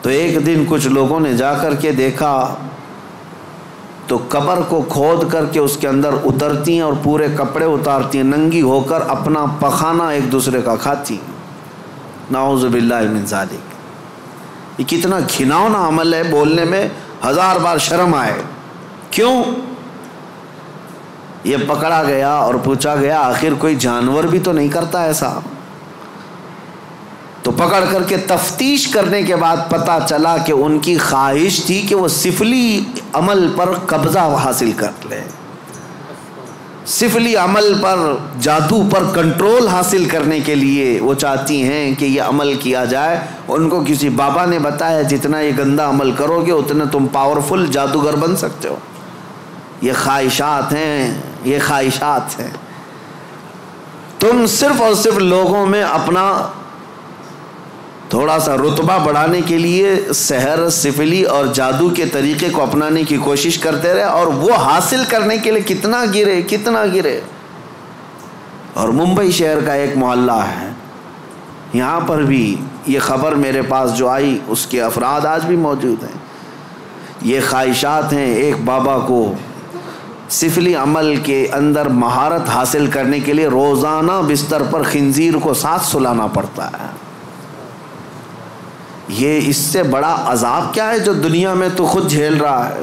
تو ایک دن کچھ لوگوں نے جا کر کے دیکھا تو قبر کو کھود کر کے اس کے اندر اترتی ہیں اور پورے کپڑے اتارتی ہیں، ننگی ہو کر اپنا پخانہ ایک دوسرے کا کھاتی ہیں. نعوذ باللہ من ذالک. یہ کتنا گھناؤنا عمل ہے، بولنے میں 1000 بار شرم آئے. کیوں؟ یہ پکڑا گیا اور پوچھا گیا آخر کوئی جانور بھی تو نہیں کرتا ایسا. تو پکڑ کر کے تفتیش کرنے کے بعد پتہ چلا کہ ان کی خواہش تھی کہ وہ سفلی عمل پر قبضہ حاصل کر لیں، سفلی عمل پر، جادو پر کنٹرول حاصل کرنے کے لیے وہ چاہتی ہیں کہ یہ عمل کیا جائے. ان کو کسی بابا نے بتایا جتنا یہ گندا عمل کرو گے اتنا تم پاورفل جادوگر بن سکتے ہو. یہ خواہشات ہیں، یہ خواہشات ہیں. تم صرف اور صرف لوگوں میں اپنا تھوڑا سا رتبہ بڑھانے کے لیے سحر، سفلی اور جادو کے طریقے کو اپنانے کی کوشش کرتے رہے اور وہ حاصل کرنے کے لیے کتنا گرے. اور ممبئی شہر کا ایک محلہ ہے، یہاں پر بھی یہ خبر میرے پاس جو آئی اس کے افراد آج بھی موجود ہیں. یہ خواہشات ہیں. ایک بابا کو سفلی عمل کے اندر مہارت حاصل کرنے کے لیے روزانہ بستر پر خنزیر کو ساتھ سلانا پڑتا ہے. یہ اس سے بڑا عذاب کیا ہے جو دنیا میں تو خود جھیل رہا ہے.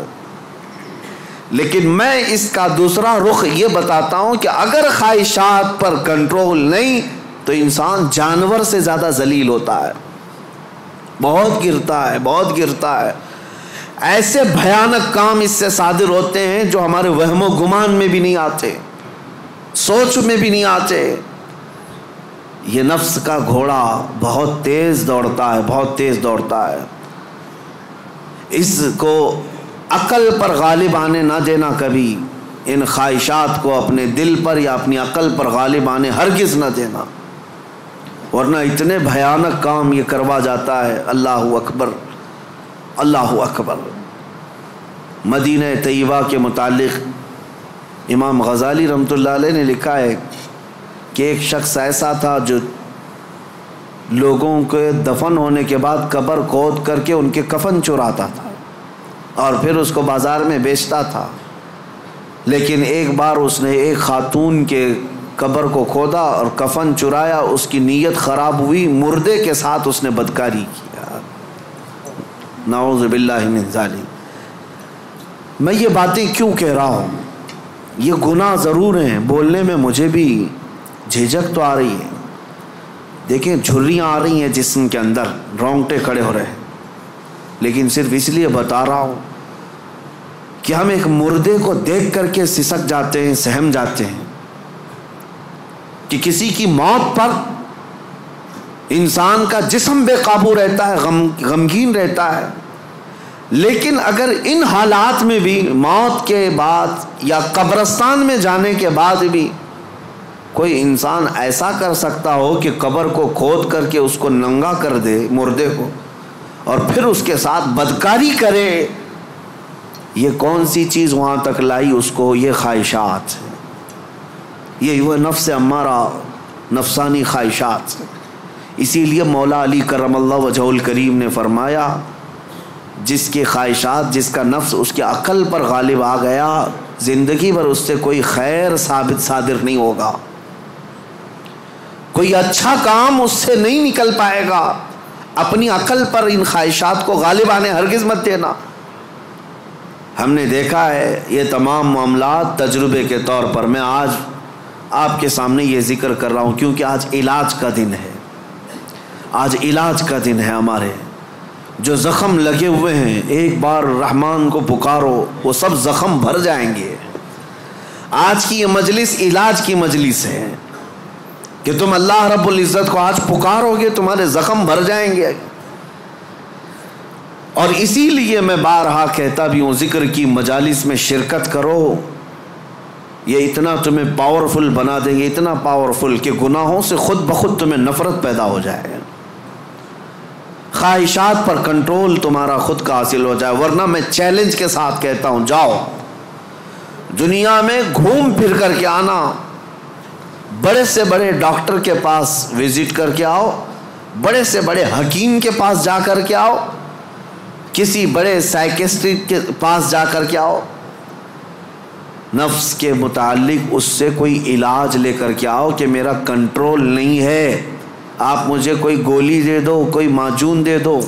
لیکن میں اس کا دوسرا رخ یہ بتاتا ہوں کہ اگر خواہشات پر کنٹرول نہیں تو انسان جانور سے زیادہ ذلیل ہوتا ہے، بہت گرتا ہے. ایسے بھیانک کام اس سے صادر ہوتے ہیں جو ہمارے وہم و گمان میں بھی نہیں آتے، سوچ میں بھی نہیں آتے. یہ نفس کا گھوڑا بہت تیز دوڑتا ہے. اس کو عقل پر غالب آنے نہ دینا کبھی. ان خواہشات کو اپنے دل پر یا اپنی عقل پر غالب آنے ہرگز نہ دینا، ورنہ اتنے بھیانک کام یہ کروا جاتا ہے. اللہ اکبر، اللہ اکبر. مدینہ طیبہ کے متعلق امام غزالی رحمۃ اللہ علیہ نے لکھا ہے کہ ایک شخص ایسا تھا جو لوگوں کے دفن ہونے کے بعد قبر کھود کر کے ان کے کفن چراتا تھا اور پھر اس کو بازار میں بیچتا تھا. لیکن ایک بار اس نے ایک خاتون کے قبر کو کھودا اور کفن چرایا. اس کی نیت خراب ہوئی، مردے کے ساتھ اس نے بدکاری کیا. نعوذ باللہ من ذالک. میں یہ باتیں کیوں کہہ رہا ہوں؟ یہ گناہ ضرور ہیں، بولنے میں مجھے بھی جھجک تو آ رہی ہے. دیکھیں جھریاں آ رہی ہیں جسم کے اندر، رونگٹے کھڑے ہو رہے ہیں. لیکن صرف اس لیے بتا رہا ہوں کہ ہم ایک مردے کو دیکھ کر کے سسک جاتے ہیں، سہم جاتے ہیں کہ کسی کی موت پر انسان کا جسم بے قابو رہتا ہے، غمگین رہتا ہے. لیکن اگر ان حالات میں بھی موت کے بعد یا قبرستان میں جانے کے بعد بھی کوئی انسان ایسا کر سکتا ہو کہ قبر کو کھود کر کے اس کو ننگا کر دے مردے کو اور پھر اس کے ساتھ بدکاری کرے، یہ کون سی چیز وہاں تک لائی اس کو؟ یہ خواہشات، یہ وہ نفس امارہ، نفسانی خواہشات. اسی لیے مولا علی کرم اللہ وجہہ الکریم نے فرمایا جس کی خواہشات، جس کا نفس اس کی عقل پر غالب آ گیا، زندگی بھر اس سے کوئی خیر صادر نہیں ہوگا، کوئی اچھا کام اس سے نہیں نکل پائے گا. اپنی عقل پر ان خواہشات کو غالب آنے ہرگز مت دینا. ہم نے دیکھا ہے یہ تمام معاملات تجربے کے طور پر. میں آج آپ کے سامنے یہ ذکر کر رہا ہوں کیونکہ آج علاج کا دن ہے. آج علاج کا دن ہے. ہمارے جو زخم لگے ہوئے ہیں ایک بار رحمان کو پکارو وہ سب زخم بھر جائیں گے. آج کی یہ مجلس علاج کی مجلس ہے. کہ تم اللہ رب العزت کو آج پکارو گے تمہارے زخم بھر جائیں گے. اور اسی لیے میں بارہا کہتا بھی ہوں ذکر کی مجالس میں شرکت کرو. یہ اتنا تمہیں پاورفل بنا دیں گے, اتنا پاورفل کہ گناہوں سے خود بخود تمہیں نفرت پیدا ہو جائے, خواہشات پر کنٹرول تمہارا خود کا حاصل ہو جائے. ورنہ میں چیلنج کے ساتھ کہتا ہوں جاؤ دنیا میں گھوم پھر کر کے آنا, بڑے سے بڑے ڈاکٹر کے پاس وزٹ کر کے آؤ, بڑے سے بڑے حکیم کے پاس جا کر کے آؤ, کسی بڑے سائیکسٹرسٹ کے پاس جا کر کے آؤ, نفس کے متعلق اس سے کوئی علاج لے کر کے آؤ کہ میرا کنٹرول نہیں ہے. آپ مجھے کوئی گولی دے دو, کوئی معجون دے دو,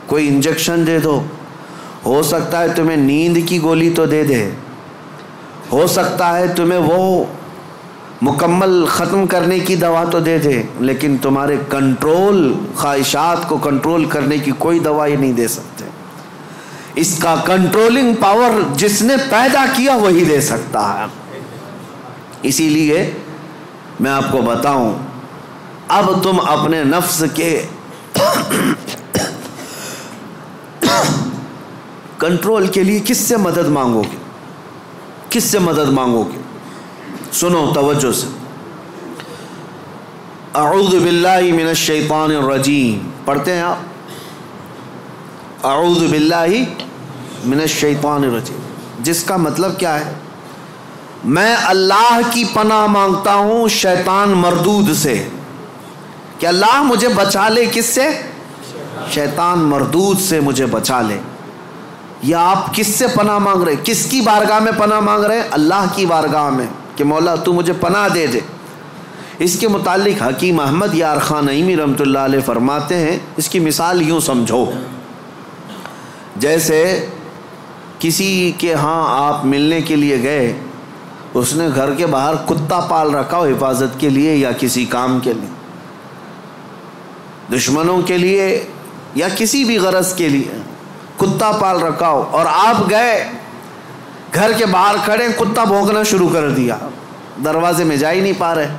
کوئی انجیکشن دے دو. ہو سکتا ہے تمہیں نیند کی گولی تو دے دے, ہو سکتا ہے تمہیں وہ مکمل ختم کرنے کی دوا تو دے دے, لیکن تمہارے کنٹرول, خواہشات کو کنٹرول کرنے کی کوئی دوا یہ نہیں دے سکتے. اس کا کنٹرولنگ پاور جس نے پیدا کیا وہی دے سکتا ہے. اسی لیے میں آپ کو بتاؤں, اب تم اپنے نفس کے کنٹرول کے لیے کس سے مدد مانگو گے, کس سے مدد مانگو گے؟ سنو توجہ سے. اعوذ باللہ من الشیطان الرجیم پڑھتے ہیں آپ, اعوذ باللہ من الشیطان الرجیم, جس کا مطلب کیا ہے؟ میں اللہ کی پناہ مانگتا ہوں شیطان مردود سے, کہ اللہ مجھے بچا لے. کس سے؟ شیطان مردود سے مجھے بچا لے. یا آپ کس سے پناہ مانگ رہے, کس کی بارگاہ میں پناہ مانگ رہے ہیں؟ اللہ کی بارگاہ میں, کہ مولا تو مجھے پناہ دے دے. اس کے متعلق حکیم احمد یار خان نعیمی رحمۃ اللہ علیہ فرماتے ہیں, اس کی مثال یوں سمجھو, جیسے کسی کے ہاں آپ ملنے کے لیے گئے, اس نے گھر کے باہر کتا پال رکھا ہو حفاظت کے لیے یا کسی کام کے لیے, دشمنوں کے لیے یا کسی بھی غرض کے لیے کتا پال رکھا ہو, اور آپ گئے گھر کے باہر کھڑے, کتا بھونکنا شروع کر دیا, دروازے میں جا ہی نہیں پا رہے.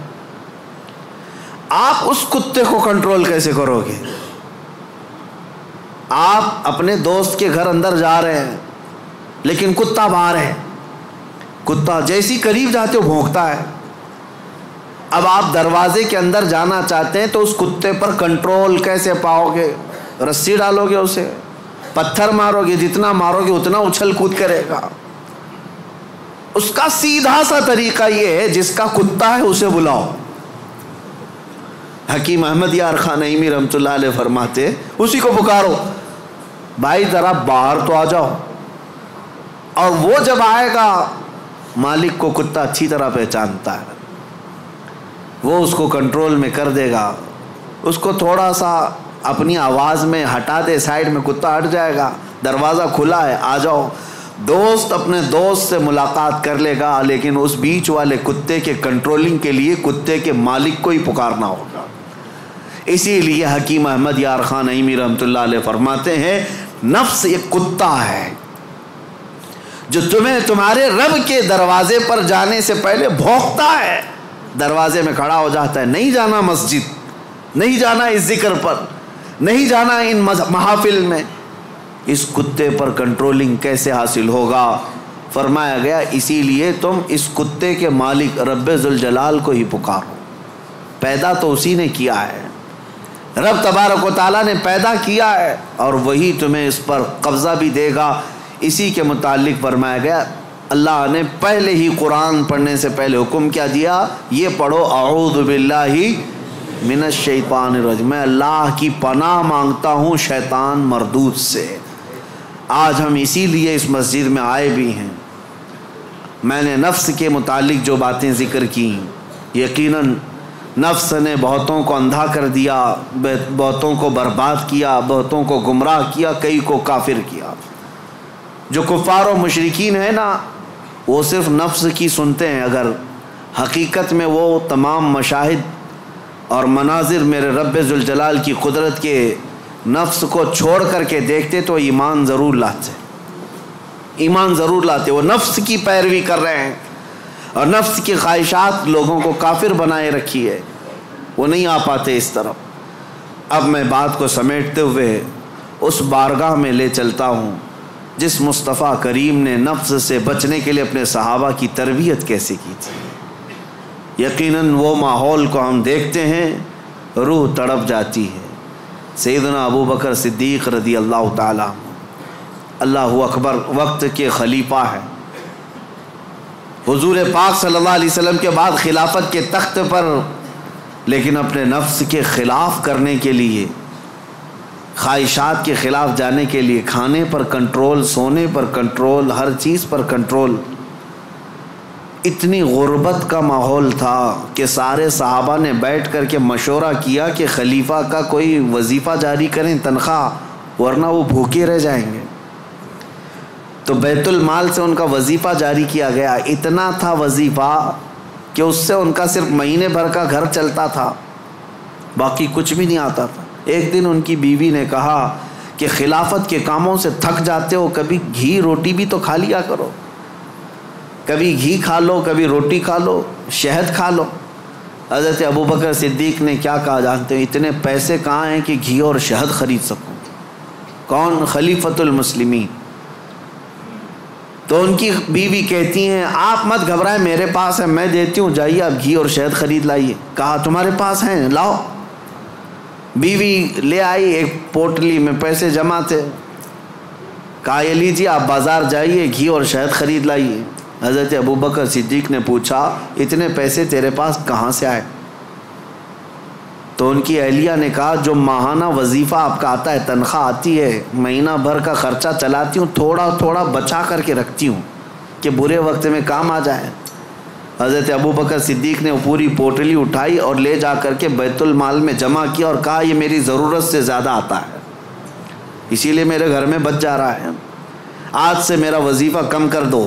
آپ اس کتے کو کنٹرول کیسے کرو گے؟ آپ اپنے دوست کے گھر اندر جا رہے ہیں لیکن کتا باہر ہے, کتا جیسی قریب جاتے ہو بھونکتا ہے. اب آپ دروازے کے اندر جانا چاہتے ہیں تو اس کتے پر کنٹرول کیسے پاؤ گے؟ رسی ڈالو گے اسے, پتھر مارو گے, جتنا مارو گے اتنا اچھل کود کرے گا. اس کا سیدھا سا طریقہ یہ ہے, جس کا کتا ہے اسے بلاؤ. حکیم احمد یار خان نعیمی رحمۃ اللہ علیہ فرماتے اسی کو پکارو, بھائی ذرا باہر تو آ جاؤ. اور وہ جب آئے گا, مالک کو کتا اچھی طرح پہچانتا ہے, وہ اس کو کنٹرول میں کر دے گا. اس کو تھوڑا سا اپنی آواز میں ہٹا دے, سائڈ میں, کتا ہٹ جائے گا, دروازہ کھلا ہے, آ جاؤ. دوست اپنے دوست سے ملاقات کر لے گا, لیکن اس بیچ والے کتے کے کنٹرولنگ کے لیے کتے کے مالک کو ہی پکارنا ہوگا. اسی لیے حکیم احمد یار خان نعیمی رحمۃ اللہ علیہ فرماتے ہیں, نفس ایک کتا ہے جو تمہیں تمہارے رب کے دروازے پر جانے سے پہلے بھونکتا ہے, دروازے میں کھڑا ہو جاتا ہے, نہیں جانا مسجد, نہیں جانا اس ذکر پر, نہیں جانا ان محافل میں. اس کتے پر کنٹرولنگ کیسے حاصل ہوگا؟ فرمایا گیا اسی لیے تم اس کتے کے مالک رب ذوالجلال کو ہی پکارو. پیدا تو اسی نے کیا ہے, رب تبارک و تعالیٰ نے پیدا کیا ہے, اور وہی تمہیں اس پر قبضہ بھی دے گا. اسی کے متعلق فرمایا گیا, اللہ نے پہلے ہی قرآن پڑھنے سے پہلے حکم کیا دیا, یہ پڑھو اعوذ باللہ من الشیطان الرجیم, میں اللہ کی پناہ مانگتا ہوں شیطان مردود سے. آج ہم اسی لیے اس مسجد میں آئے بھی ہیں. میں نے نفس کے متعلق جو باتیں ذکر کی, یقیناً نفس نے بہتوں کو اندھا کر دیا, بہتوں کو برباد کیا, بہتوں کو گمراہ کیا, کئی کو کافر کیا. جو کفار و مشرکین ہیں نا, وہ صرف نفس کی سنتے ہیں, اگر حقیقت میں وہ تمام مشاہد اور مناظر میرے رب ذوالجلال کی قدرت کے نفس کو چھوڑ کر کے دیکھتے تو ایمان ضرور لاتے, ایمان ضرور لاتے. وہ نفس کی پیروی کر رہے ہیں اور نفس کی خواہشات لوگوں کو کافر بنائے رکھی ہے. وہ نہیں آ پاتے اس طرف۔ اب میں بات کو سمیٹتے ہوئے اس بارگاہ میں لے چلتا ہوں جس مصطفیٰ کریم نے نفس سے بچنے کے لیے اپنے صحابہ کی تربیت کیسے کی تھی۔ یقیناً وہ ماحول کو ہم دیکھتے ہیں، روح تڑپ جاتی ہے۔ سیدنا ابو بکر صدیق رضی اللہ تعالیٰ، اللہ اکبر، وقت کے خلیفہ ہیں، حضور پاک صلی اللہ علیہ وسلم کے بعد خلافت کے تخت پر، لیکن اپنے نفس کے خلاف کرنے کے لیے، خواہشات کے خلاف جانے کے لیے، کھانے پر کنٹرول، سونے پر کنٹرول، ہر چیز پر کنٹرول۔ اتنی غربت کا ماحول تھا کہ سارے صحابہ نے بیٹھ کر کے مشورہ کیا کہ خلیفہ کا کوئی وظیفہ جاری کریں، تنخواہ، ورنہ وہ بھوکے رہ جائیں گے۔ تو بیت المال سے ان کا وظیفہ جاری کیا گیا۔ اتنا تھا وظیفہ کہ اس سے ان کا صرف مہینے بھر کا گھر چلتا تھا، باقی کچھ بھی نہیں آتا تھا۔ ایک دن ان کی بیوی نے کہا کہ خلافت کے کاموں سے تھک جاتے ہو، کبھی گھی روٹی بھی تو کھا لیا کرو، کبھی گھی کھا لو، کبھی روٹی کھا لو، شہد کھا لو۔ حضرت ابوبکر صدیق نے کیا کہا جانتے ہیں؟ اتنے پیسے کہاں ہیں کہ گھی اور شہد خرید سکوں؟ کون؟ خلیفۃ المسلمین۔ تو ان کی بیوی کہتی ہیں آپ مت گھبرائیں، میرے پاس ہے، میں دیتی ہوں، جائیے آپ گھی اور شہد خرید لائیے۔ کہا تمہارے پاس ہیں، لاؤ۔ بیوی لے آئی، ایک پوٹلی میں پیسے جمع تھے، کہا یہ لیجیے، آپ بازار جائیے، گھی اور شہد خرید لائیے۔ حضرت ابوبکر صدیق نے پوچھا اتنے پیسے تیرے پاس کہاں سے آئے؟ تو ان کی اہلیہ نے کہا جو ماہانہ وظیفہ آپ کا آتا ہے، تنخواہ آتی ہے، مہینہ بھر کا خرچہ چلاتی ہوں، تھوڑا تھوڑا بچا کر کے رکھتی ہوں کہ برے وقت میں کام آ جائے۔ حضرت ابوبکر صدیق نے وہ پوری پوٹلی اٹھائی اور لے جا کر کے بیت المال میں جمع کیا اور کہا یہ میری ضرورت سے زیادہ آتا ہے، اسی لیے میرے گھر میں بچ جا رہا ہے، آج سے میرا وظیفہ کم کر دو۔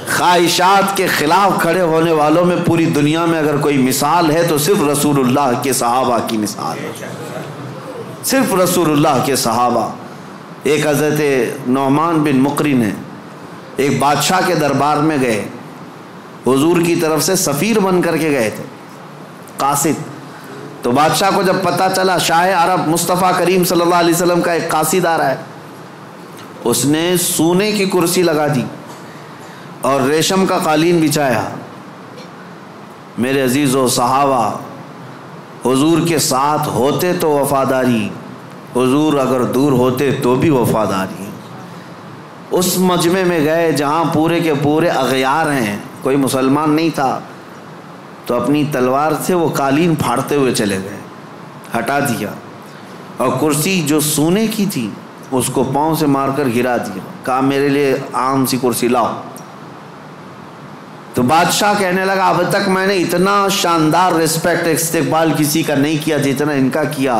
خواہشات کے خلاف کھڑے ہونے والوں میں پوری دنیا میں اگر کوئی مثال ہے تو صرف رسول اللہ کے صحابہ کی مثال ہے، صرف رسول اللہ کے صحابہ۔ ایک حضرت نعمان بن مقرن ہے، ایک بادشاہ کے دربار میں گئے، حضور کی طرف سے سفیر بن کر کے گئے تھے، قاصد۔ تو بادشاہ کو جب پتہ چلا شاہ عرب مصطفیٰ کریم صلی اللہ علیہ وسلم کا ایک قاصد آ رہا ہے، اس نے سونے کی کرسی لگا دی اور ریشم کا قالین بچھایا۔ میرے عزیزو صحابہ، حضور کے ساتھ ہوتے تو وفاداری، حضور اگر دور ہوتے تو بھی وفاداری۔ اس مجمع میں گئے جہاں پورے کے پورے اغیار ہیں، کوئی مسلمان نہیں تھا، تو اپنی تلوار سے وہ قالین پھاڑتے ہوئے چلے گئے، ہٹا دیا، اور کرسی جو سونے کی تھی اس کو پاؤں سے مار کر گرا دیا، کہا میرے لیے عام سی کرسی لاؤ۔ تو بادشاہ کہنے لگا اب تک میں نے اتنا شاندار رسپیکٹ استقبال کسی کا نہیں کیا جتنا ان کا کیا،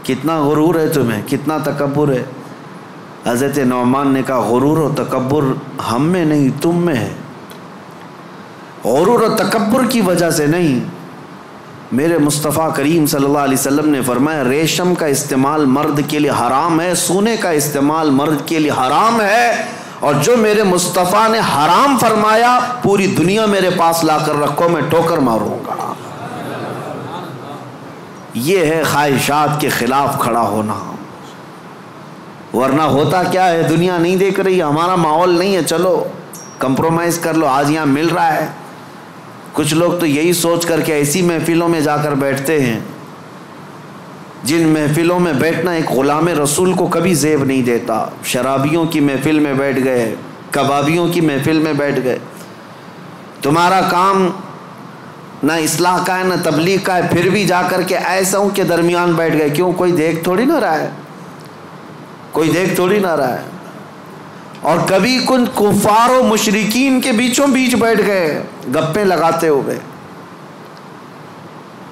کتنا غرور ہے تمہیں، کتنا تکبر ہے۔ حضرت نعمان نے کہا غرور و تکبر ہم میں نہیں تم میں ہے، غرور و تکبر کی وجہ سے نہیں۔ میرے مصطفیٰ کریم صلی اللہ علیہ وسلم نے فرمایا ریشم کا استعمال مرد کے لیے حرام ہے، سونے کا استعمال مرد کے لیے حرام ہے، اور جو میرے مصطفیٰ نے حرام فرمایا پوری دنیا میرے پاس لا کر رکھو، میں ٹھوکر ماروں گا۔ یہ ہے خواہشات کے خلاف کھڑا ہونا، ورنہ ہوتا کیا ہے، دنیا نہیں دیکھ رہی، ہمارا ماحول نہیں ہے، چلو کمپرومائز کر لو، آج یہاں مل رہا ہے۔ کچھ لوگ تو یہی سوچ کر کے ایسی محفلوں میں جا کر بیٹھتے ہیں جن محفلوں میں بیٹھنا ایک غلام رسول کو کبھی زیب نہیں دیتا۔ شرابیوں کی محفل میں بیٹھ گئے، کبابیوں کی محفل میں بیٹھ گئے، تمہارا کام نہ اصلاح کا ہے نہ تبلیغ کا ہے، پھر بھی جا کر کے ایسوں کے درمیان بیٹھ گئے، کیوں؟ کوئی دیکھ تھوڑی نہ رہا ہے، کوئی دیکھ تھوڑی نہ رہا ہے۔ اور کبھی کن کفار و مشرکین کے بیچوں بیچ بیٹھ گئے گپیں لگاتے ہوئے،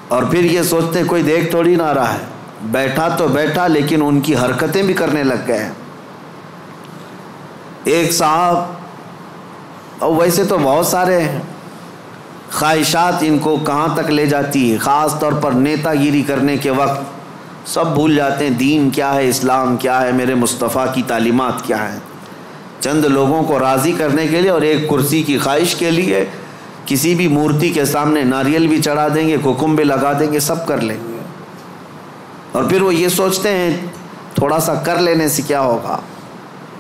اور پھر یہ سوچتے کوئی دیکھ تھوڑی نہ رہا ہے، بیٹھا تو بیٹھا لیکن ان کی حرکتیں بھی کرنے لگ گئے۔ ایک صاحب، اور ویسے تو بہت سارے ہیں، خواہشات ان کو کہاں تک لے جاتی ہے، خاص طور پر نیتا گیری کرنے کے وقت سب بھول جاتے ہیں دین کیا ہے، اسلام کیا ہے، میرے مصطفیٰ کی تعلیمات کیا ہیں۔ چند لوگوں کو راضی کرنے کے لیے اور ایک کرسی کی خواہش کے لیے کسی بھی مورتی کے سامنے ناریل بھی چڑھا دیں گے, ککم بھی لگا دیں گے, سب کر لیں گے. اور پھر وہ یہ سوچتے ہیں تھوڑا سا کر لینے سے کیا ہوگا.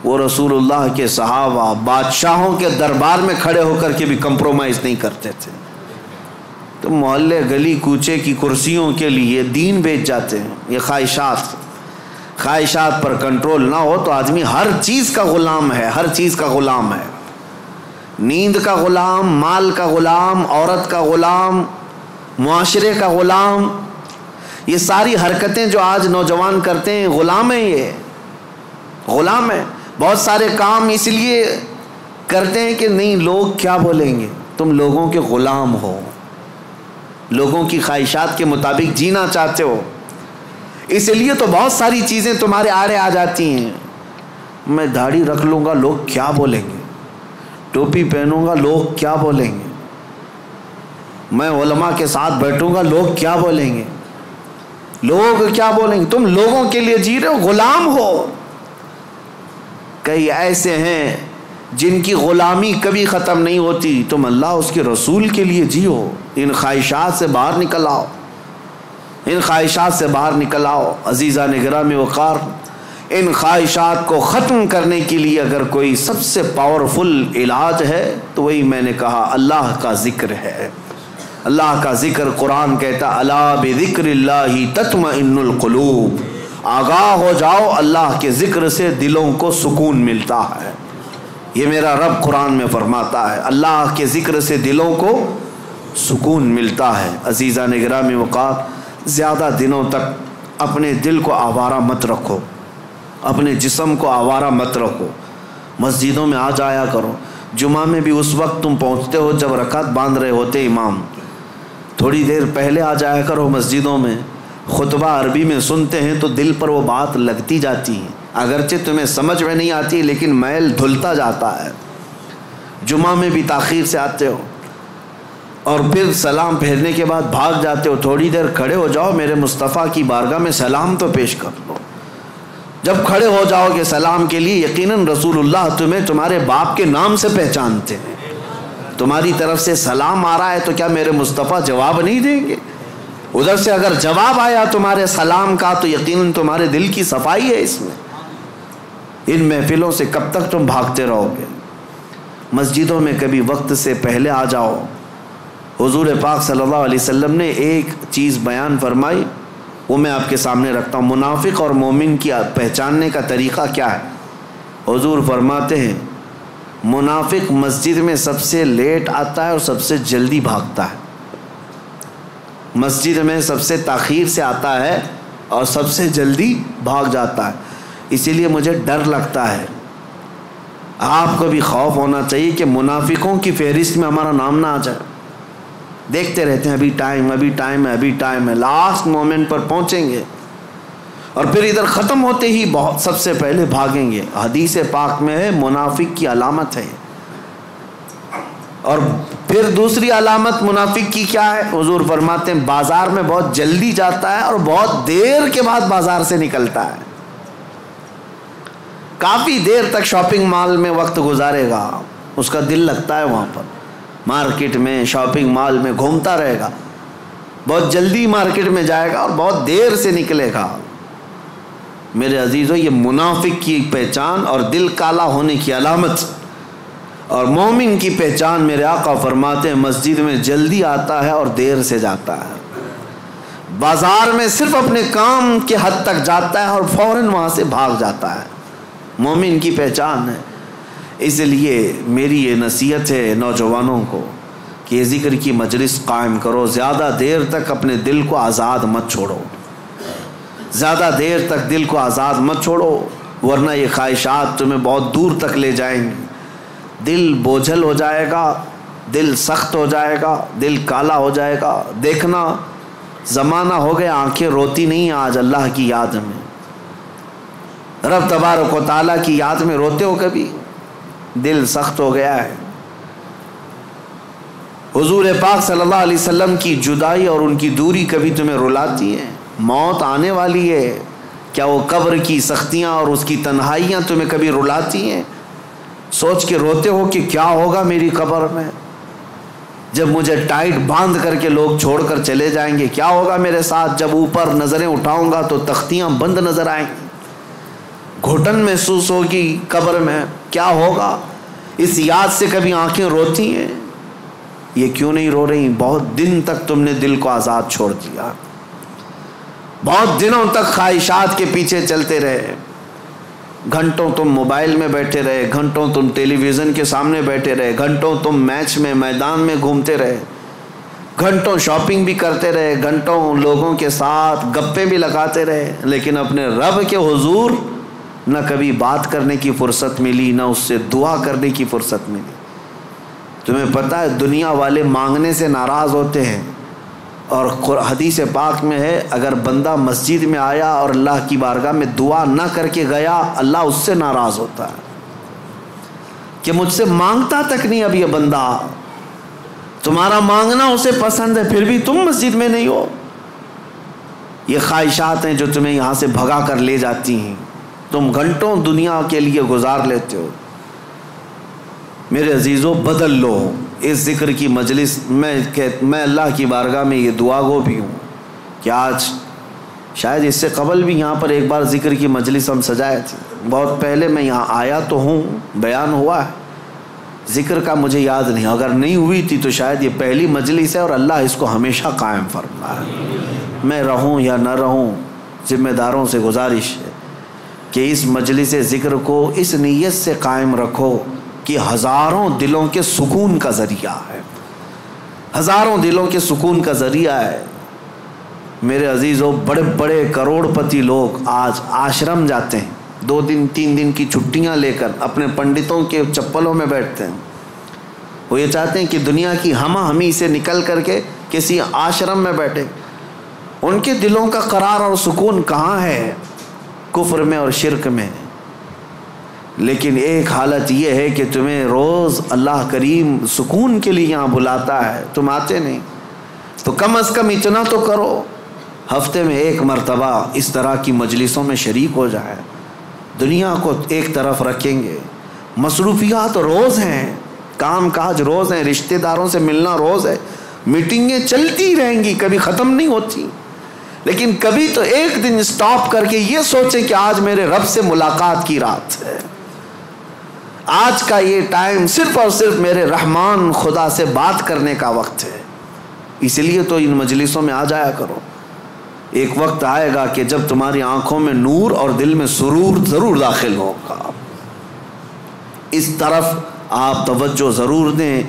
وہ رسول اللہ کے صحابہ بادشاہوں کے دربار میں کھڑے ہو کر کے بھی کمپرومائز نہیں کرتے تھے. تو محلے گلی کوچے کی کرسیوں کے لیے دین بیچ جاتے ہیں. یہ خواہشات پر کنٹرول نہ ہو تو آدمی ہر چیز کا غلام ہے, ہر چیز کا غلام ہے. نیند کا غلام, مال کا غلام, عورت کا غلام, معاشرے کا غلام. یہ ساری حرکتیں جو آج نوجوان کرتے ہیں غلام ہیں, یہ غلام ہے. بہت سارے کام اس لیے کرتے ہیں کہ نہیں لوگ کیا بولیں گے. تم لوگوں کے غلام ہو, لوگوں کی خواہشات کے مطابق جینا چاہتے ہو, اس لیے تو بہت ساری چیزیں تمہارے آڑے آ جاتی ہیں. میں داڑھی رکھ لوں گا لوگ کیا بولیں گے, ٹوپی پہنوں گا لوگ کیا بولیں گے, میں علماء کے ساتھ بیٹھوں گا لوگ کیا بولیں گے, لوگ کیا بولیں گے. تم لوگوں کے لیے جی رہے ہو, غلام ہو. کئی ایسے ہیں جن کی غلامی کبھی ختم نہیں ہوتی. تم اللہ اس کے رسول کے لیے جیو. ان خواہشات سے باہر نکل آؤ, ان خواہشات سے باہر نکل آؤ. عزیزان گرامی وقار, ان خواہشات کو ختم کرنے کے لیے اگر کوئی سب سے پاورفل علاج ہے تو وہی میں نے کہا اللہ کا ذکر ہے. اللہ کا ذکر. قرآن کہتا الا بذکر اللہ تطمئن القلوب. آگاہ ہو جاؤ, اللہ کے ذکر سے دلوں کو سکون ملتا ہے. یہ میرا رب قرآن میں فرماتا ہے, اللہ کے ذکر سے دلوں کو سکون ملتا ہے. عزیزان گرامی وقار, زیادہ دنوں تک اپنے دل کو آوارہ مت رکھو, اپنے جسم کو آوارہ مت رکھو. مسجدوں میں آ جایا کرو. جمعہ میں بھی اس وقت تم پہنچتے ہو جب رکعت باندھ رہے ہوتے امام, تھوڑی دیر پہلے آ جایا کرو مسجدوں میں. خطبہ عربی میں سنتے ہیں تو دل پر وہ بات لگتی جاتی ہے, اگرچہ تمہیں سمجھ میں نہیں آتی لیکن میل دھلتا جاتا ہے. جمعہ میں بھی تاخیر سے آتے ہو اور پھر سلام پھیرنے کے بعد بھاگ جاتے ہو. تھوڑی دیر کھڑے ہو جاؤ, میرے مصطفیٰ کی بارگاہ میں سلام تو پیش کر لو. جب کھڑے ہو جاؤ گے سلام کے لیے, یقیناً رسول اللہ تمہیں تمہارے باپ کے نام سے پہچانتے ہیں. تمہاری طرف سے سلام آ رہا ہے تو کیا میرے مصطفیٰ جواب نہیں دیں گے؟ ادھر سے اگر جواب آیا تمہارے سلام کا تو یقیناً تمہارے دل کی صفائی ہے اس میں. ان محفلوں سے کب تک تم بھاگتے رہو گے؟ مسجدوں میں کبھی وقت سے پہلے آ جاؤ. حضور پاک صلی اللہ علیہ وسلم نے ایک چیز بیان فرمائی, وہ میں آپ کے سامنے رکھتا ہوں. منافق اور مومن کی پہچاننے کا طریقہ کیا ہے؟ حضور فرماتے ہیں منافق مسجد میں سب سے لیٹ آتا ہے اور سب سے جلدی بھاگتا ہے. مسجد میں سب سے تاخیر سے آتا ہے اور سب سے جلدی بھاگ جاتا ہے. اسی لیے مجھے ڈر لگتا ہے. آپ کو بھی خوف ہونا چاہیے کہ منافقوں کی فہرست میں ہمارا نام نہ آ جائے. دیکھتے رہتے ہیں ابھی ٹائم ہے, لاسٹ مومنٹ پر پہنچیں گے اور پھر ادھر ختم ہوتے ہی بہت سب سے پہلے بھاگیں گے. حدیث پاک میں ہے منافق کی علامت ہے. اور پھر دوسری علامت منافق کی کیا ہے؟ حضور فرماتے ہیں بازار میں بہت جلدی جاتا ہے اور بہت دیر کے بعد بازار سے نکلتا ہے. کافی دیر تک شاپنگ مال میں وقت گزارے گا, اس کا دل لگتا ہے وہاں پر, مارکیٹ میں شاپنگ مال میں گھومتا رہے گا. بہت جلدی مارکیٹ میں جائے گا اور بہت دیر سے نکلے گا. میرے عزیزو, یہ منافق کی پہچان اور دل کالا ہونے کی علامت. اور مومن کی پہچان میرے آقا فرماتے ہیں مسجد میں جلدی آتا ہے اور دیر سے جاتا ہے. بازار میں صرف اپنے کام کے حد تک جاتا ہے اور فوراً وہاں سے بھاگ جاتا ہے. مومن کی پہچان ہے. اس لیے میری یہ نصیحت ہے نوجوانوں کو کہ یہ ذکر کی مجلس قائم کرو. زیادہ دیر تک اپنے دل کو آزاد مت چھوڑو, زیادہ دیر تک دل کو آزاد مت چھوڑو, ورنہ یہ خواہشات تمہیں بہت دور تک لے جائیں گے. دل بوجھل ہو جائے گا, دل سخت ہو جائے گا, دل کالا ہو جائے گا. دیکھنا زمانہ ہو گیا آنکھیں روتی نہیں آج اللہ کی یاد میں. رب تبارک و تعالیٰ کی یاد میں روتے ہو کبھی؟ دل سخت ہو گیا ہے. حضور پاک صلی اللہ علیہ وسلم کی جدائی اور ان کی دوری کبھی تمہیں رلاتی ہے؟ موت آنے والی ہے, کیا وہ قبر کی سختیاں اور اس کی تنہائیاں تمہیں کبھی رلاتی ہیں؟ سوچ کے روتے ہو کہ کیا ہوگا میری قبر میں. جب مجھے ٹائٹ باندھ کر کے لوگ چھوڑ کر چلے جائیں گے کیا ہوگا میرے ساتھ؟ جب اوپر نظریں اٹھاؤں گا تو تختیاں بند نظر آئیں گی، گھٹن محسوس ہوگی قبر میں، کیا ہوگا؟ اس یاد سے کبھی آنکھیں روتی ہیں؟ یہ کیوں نہیں رو رہی؟ بہت دن تک تم نے دل کو آزاد چھوڑ دیا، بہت دنوں تک خواہشات کے پیچھے چلتے رہے، گھنٹوں تم موبائل میں بیٹھے رہے، گھنٹوں تم ٹیلی ویژن کے سامنے بیٹھے رہے، گھنٹوں تم میچ میں میدان میں گھومتے رہے، گھنٹوں شاپنگ بھی کرتے رہے، گھنٹوں لوگوں کے ساتھ گپیں بھی لگاتے رہے، لیکن اپنے رب کے حضور نہ کبھی بات کرنے کی فرصت ملی، نہ اس سے دعا کرنے کی فرصت ملی۔ تمہیں پتہ ہے دنیا والے مانگنے سے ناراض ہوتے ہیں، اور حدیث پاک میں ہے اگر بندہ مسجد میں آیا اور اللہ کی بارگاہ میں دعا نہ کر کے گیا، اللہ اس سے ناراض ہوتا ہے کہ مجھ سے مانگتا تک نہیں اب یہ بندہ، تمہارا مانگنا اسے پسند ہے پھر بھی تم مسجد میں نہیں ہو۔ یہ خواہشات ہیں جو تمہیں یہاں سے بھگا کر لے جاتی ہیں، تم گھنٹوں دنیا کے لیے گزار لیتے ہو۔ میرے عزیزوں بدل لو اس ذکر کی مجلس میں اللہ کی بارگاہ میں یہ دعا گو بھی ہوں کہ آج شاید اس سے قبل بھی یہاں پر ایک بار ذکر کی مجلس ہم سجائے تھے، بہت پہلے میں یہاں آیا تو ہوں، بیان ہوا ہے، ذکر کا مجھے یاد نہیں، اگر نہیں ہوئی تھی تو شاید یہ پہلی مجلس ہے اور اللہ اس کو ہمیشہ قائم فرمائے۔ میں رہوں یا نہ رہوں، ذمہ داروں سے گزارش ہے کہ اس مجلس ذکر کو اس نیت سے قائم رکھو کہ ہزاروں دلوں کے سکون کا ذریعہ ہے، ہزاروں دلوں کے سکون کا ذریعہ ہے۔ میرے عزیزوں بڑے بڑے کروڑ پتی لوگ آج آشرم جاتے ہیں، 2 دن 3 دن کی چھٹیاں لے کر اپنے پنڈتوں کے چپلوں میں بیٹھتے ہیں، وہ یہ چاہتے ہیں کہ دنیا کی ہمہ ہمی سے نکل کر کے کسی آشرم میں بیٹھے۔ ان کے دلوں کا قرار اور سکون کہاں ہے؟ کفر میں اور شرک میں۔ لیکن ایک حالت یہ ہے کہ تمہیں روز اللہ کریم سکون کے لیے یہاں بلاتا ہے، تم آتے نہیں، تو کم از کم اتنا تو کرو، ہفتے میں 1 مرتبہ اس طرح کی مجلسوں میں شریک ہو جائے۔ دنیا کو ایک طرف رکھیں گے، مصروفیات روز ہیں، کام کاج روز ہیں، رشتہ داروں سے ملنا روز ہے، میٹنگیں چلتی رہیں گی، کبھی ختم نہیں ہوتی، لیکن کبھی تو ایک دن سٹاپ کر کے یہ سوچیں کہ آج میرے رب سے ملاقات کی رات ہے، آج کا یہ ٹائم صرف اور صرف میرے رحمان خدا سے بات کرنے کا وقت ہے۔ اس لیے تو ان مجلسوں میں آ جایا کرو۔ ایک وقت آئے گا کہ جب تمہاری آنکھوں میں نور اور دل میں سرور ضرور داخل ہوگا، اس طرف آپ توجہ ضرور دیں،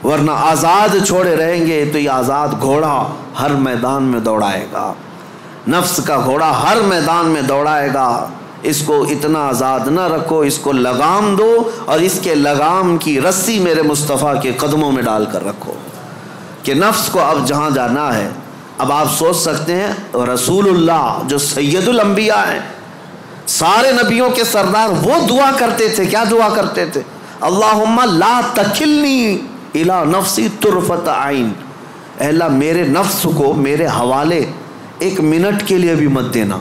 ورنہ آزاد چھوڑے رہیں گے تو یہ آزاد گھوڑا ہر میدان میں دوڑائے گا، نفس کا گھوڑا ہر میدان میں دوڑائے گا۔ اس کو اتنا آزاد نہ رکھو، اس کو لگام دو اور اس کے لگام کی رسی میرے مصطفیٰ کے قدموں میں ڈال کر رکھو کہ نفس کو اب جہاں جانا ہے۔ اب آپ سوچ سکتے ہیں رسول اللہ جو سید الانبیاء ہیں، سارے نبیوں کے سردار، وہ دعا کرتے تھے، کیا دعا کرتے تھے؟ اللہم لا تکلنی الی نفسی طرفۃ عین، اے اللہ میرے نفس کو میرے حوالے 1 منٹ کے لیے بھی مت دینا،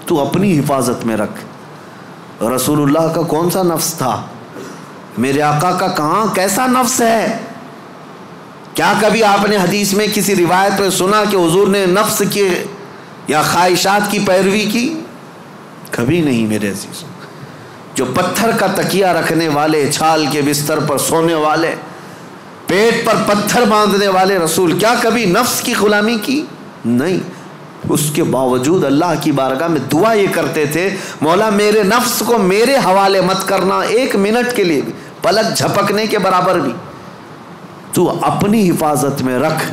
تو اپنی حفاظت میں رکھ۔ رسول اللہ کا کون سا نفس تھا؟ میرے آقا کا کہاں کیسا نفس ہے؟ کیا کبھی آپ نے حدیث میں کسی روایت میں سنا کہ حضور نے نفس کی یا خواہشات کی پیروی کی؟ کبھی نہیں میرے عزیزوں۔ جو پتھر کا تکیہ رکھنے والے، چھال کے بستر پر سونے والے، پیٹ پر پتھر باندھنے والے رسول، کیا کبھی نفس کی غلامی کی؟ نہیں۔ اس کے باوجود اللہ کی بارگاہ میں دعا یہ کرتے تھے، مولا میرے نفس کو میرے حوالے مت کرنا 1 منٹ کے لیے بھی، پلک جھپکنے کے برابر بھی، تو اپنی حفاظت میں رکھ۔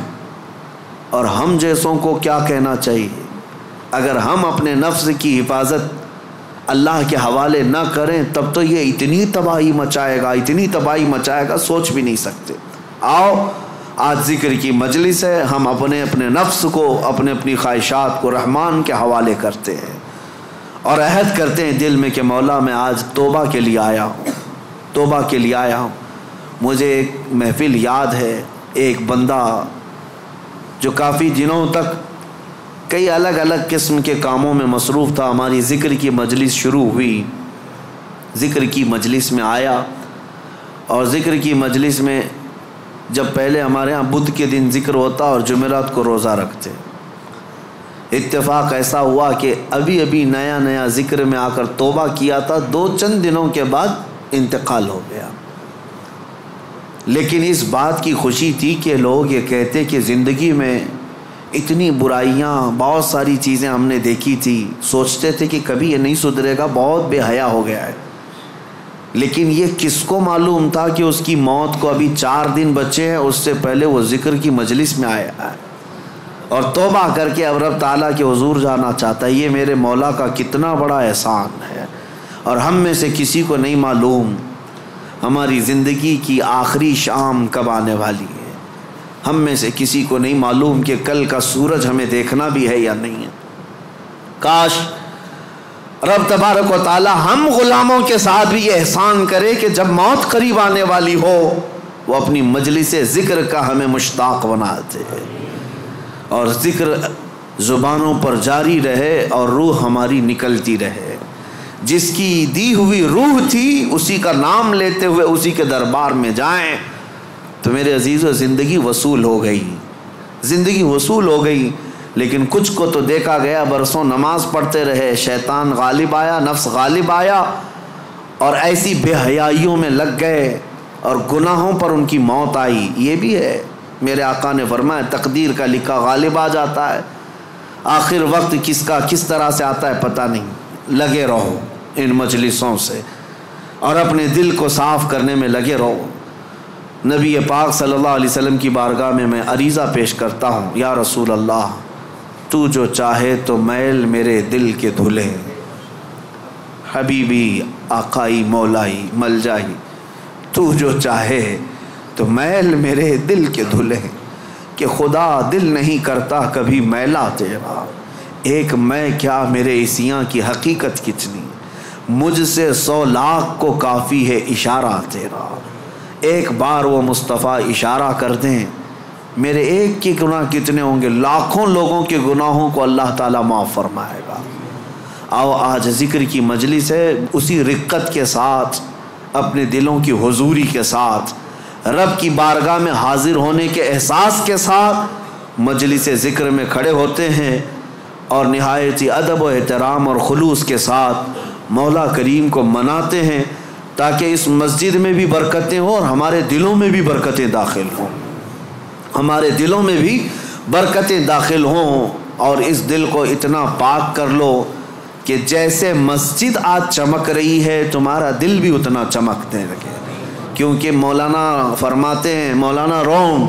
اور ہم جیسوں کو کیا کہنا چاہیے؟ اگر ہم اپنے نفس کی حفاظت اللہ کے حوالے نہ کریں تب تو یہ اتنی تباہی مچائے گا، اتنی تباہی مچائے گا، سوچ بھی نہیں سکتے۔ آؤ آج ذکر کی مجلس ہے، ہم اپنے نفس کو، اپنی خواہشات کو رحمان کے حوالے کرتے ہیں اور عہد کرتے ہیں دل میں کہ مولا میں آج توبہ کے لیے آیا ہوں، توبہ کے لیے آیا ہوں۔ مجھے ایک محفل یاد ہے، ایک بندہ جو کافی دنوں تک کئی الگ الگ قسم کے کاموں میں مصروف تھا، ہماری ذکر کی مجلس شروع ہوئی، ذکر کی مجلس میں آیا اور ذکر کی مجلس میں جب پہلے ہمارے ہاں بدھ کے دن ذکر ہوتا اور جمعرات کو روزہ رکھتے. اتفاق ایسا ہوا کہ ابھی نیا نیا ذکر میں آ کر توبہ کیا تھا، 2 دنوں کے بعد انتقال ہو گیا. لیکن اس بات کی خوشی تھی کہ لوگ یہ کہتے کہ زندگی میں اتنی برائیاں، بہت ساری چیزیں ہم نے دیکھی تھی، سوچتے تھے کہ کبھی یہ نہیں سدھرے گا، بہت بے حیا ہو گیا ہے. لیکن یہ کس کو معلوم تھا کہ اس کی موت کو ابھی 4 دن بچے ہیں، اس سے پہلے وہ ذکر کی مجلس میں آیا ہے اور توبہ کر کے اب رب تعالیٰ کے حضور جانا چاہتا ہے. یہ میرے مولا کا کتنا بڑا احسان ہے. اور ہم میں سے کسی کو نہیں معلوم ہماری زندگی کی آخری شام کب آنے والی ہے. ہم میں سے کسی کو نہیں معلوم کہ کل کا سورج ہمیں دیکھنا بھی ہے یا نہیں ہے. کاش رب تبارک و تعالی ہم غلاموں کے ساتھ بھی یہ احسان کرے کہ جب موت قریب آنے والی ہو وہ اپنی مجلس ذکر کا ہمیں مشتاق بنا دے اور ذکر زبانوں پر جاری رہے اور روح ہماری نکلتی رہے. جس کی دی ہوئی روح تھی اسی کا نام لیتے ہوئے اسی کے دربار میں جائیں تو میرے عزیزو زندگی وصول ہو گئی، زندگی وصول ہو گئی. لیکن کچھ کو تو دیکھا گیا برسوں نماز پڑھتے رہے، شیطان غالب آیا، نفس غالب آیا اور ایسی بے حیائیوں میں لگ گئے اور گناہوں پر ان کی موت آئی. یہ بھی ہے، میرے آقا نے فرمایا تقدیر کا لکھا غالب آ جاتا ہے. آخر وقت کس کا کس طرح سے آتا ہے پتہ نہیں. لگے رہو ان مجلسوں سے اور اپنے دل کو صاف کرنے میں لگے رہو. نبی پاک صلی اللہ علیہ وسلم کی بارگاہ میں عریضہ پیش کرتا ہوں، یا رسول اللہ تو جو چاہے تو میل میرے دل کے دھلے، حبیبی آقائی مولائی ملجائی، تو جو چاہے تو میل میرے دل کے دھلے کہ خدا دل نہیں کرتا کبھی میلا تیرا. ایک میں کیا میرے عیسیاں کی حقیقت کتنی، مجھ سے 100 لاکھ کو کافی ہے اشارہ تیرا. ایک بار وہ مصطفیٰ اشارہ کر دیں میرے ایک کے گناہ کتنے ہوں گے، لاکھوں لوگوں کے گناہوں کو اللہ تعالیٰ معاف فرمائے گا. آؤ آج ذکر کی مجلس ہے، اسی رقت کے ساتھ اپنے دلوں کی حضوری کے ساتھ رب کی بارگاہ میں حاضر ہونے کے احساس کے ساتھ مجلس ذکر میں کھڑے ہوتے ہیں اور نہایت ادب و احترام اور خلوص کے ساتھ مولا کریم کو مناتے ہیں تاکہ اس مسجد میں بھی برکتیں ہوں اور ہمارے دلوں میں بھی برکتیں داخل ہوں، ہمارے دلوں میں بھی برکتیں داخل ہوں. اور اس دل کو اتنا پاک کر لو کہ جیسے مسجد آج چمک رہی ہے تمہارا دل بھی اتنا چمکنے لگے. کیونکہ مولانا فرماتے ہیں، مولانا روم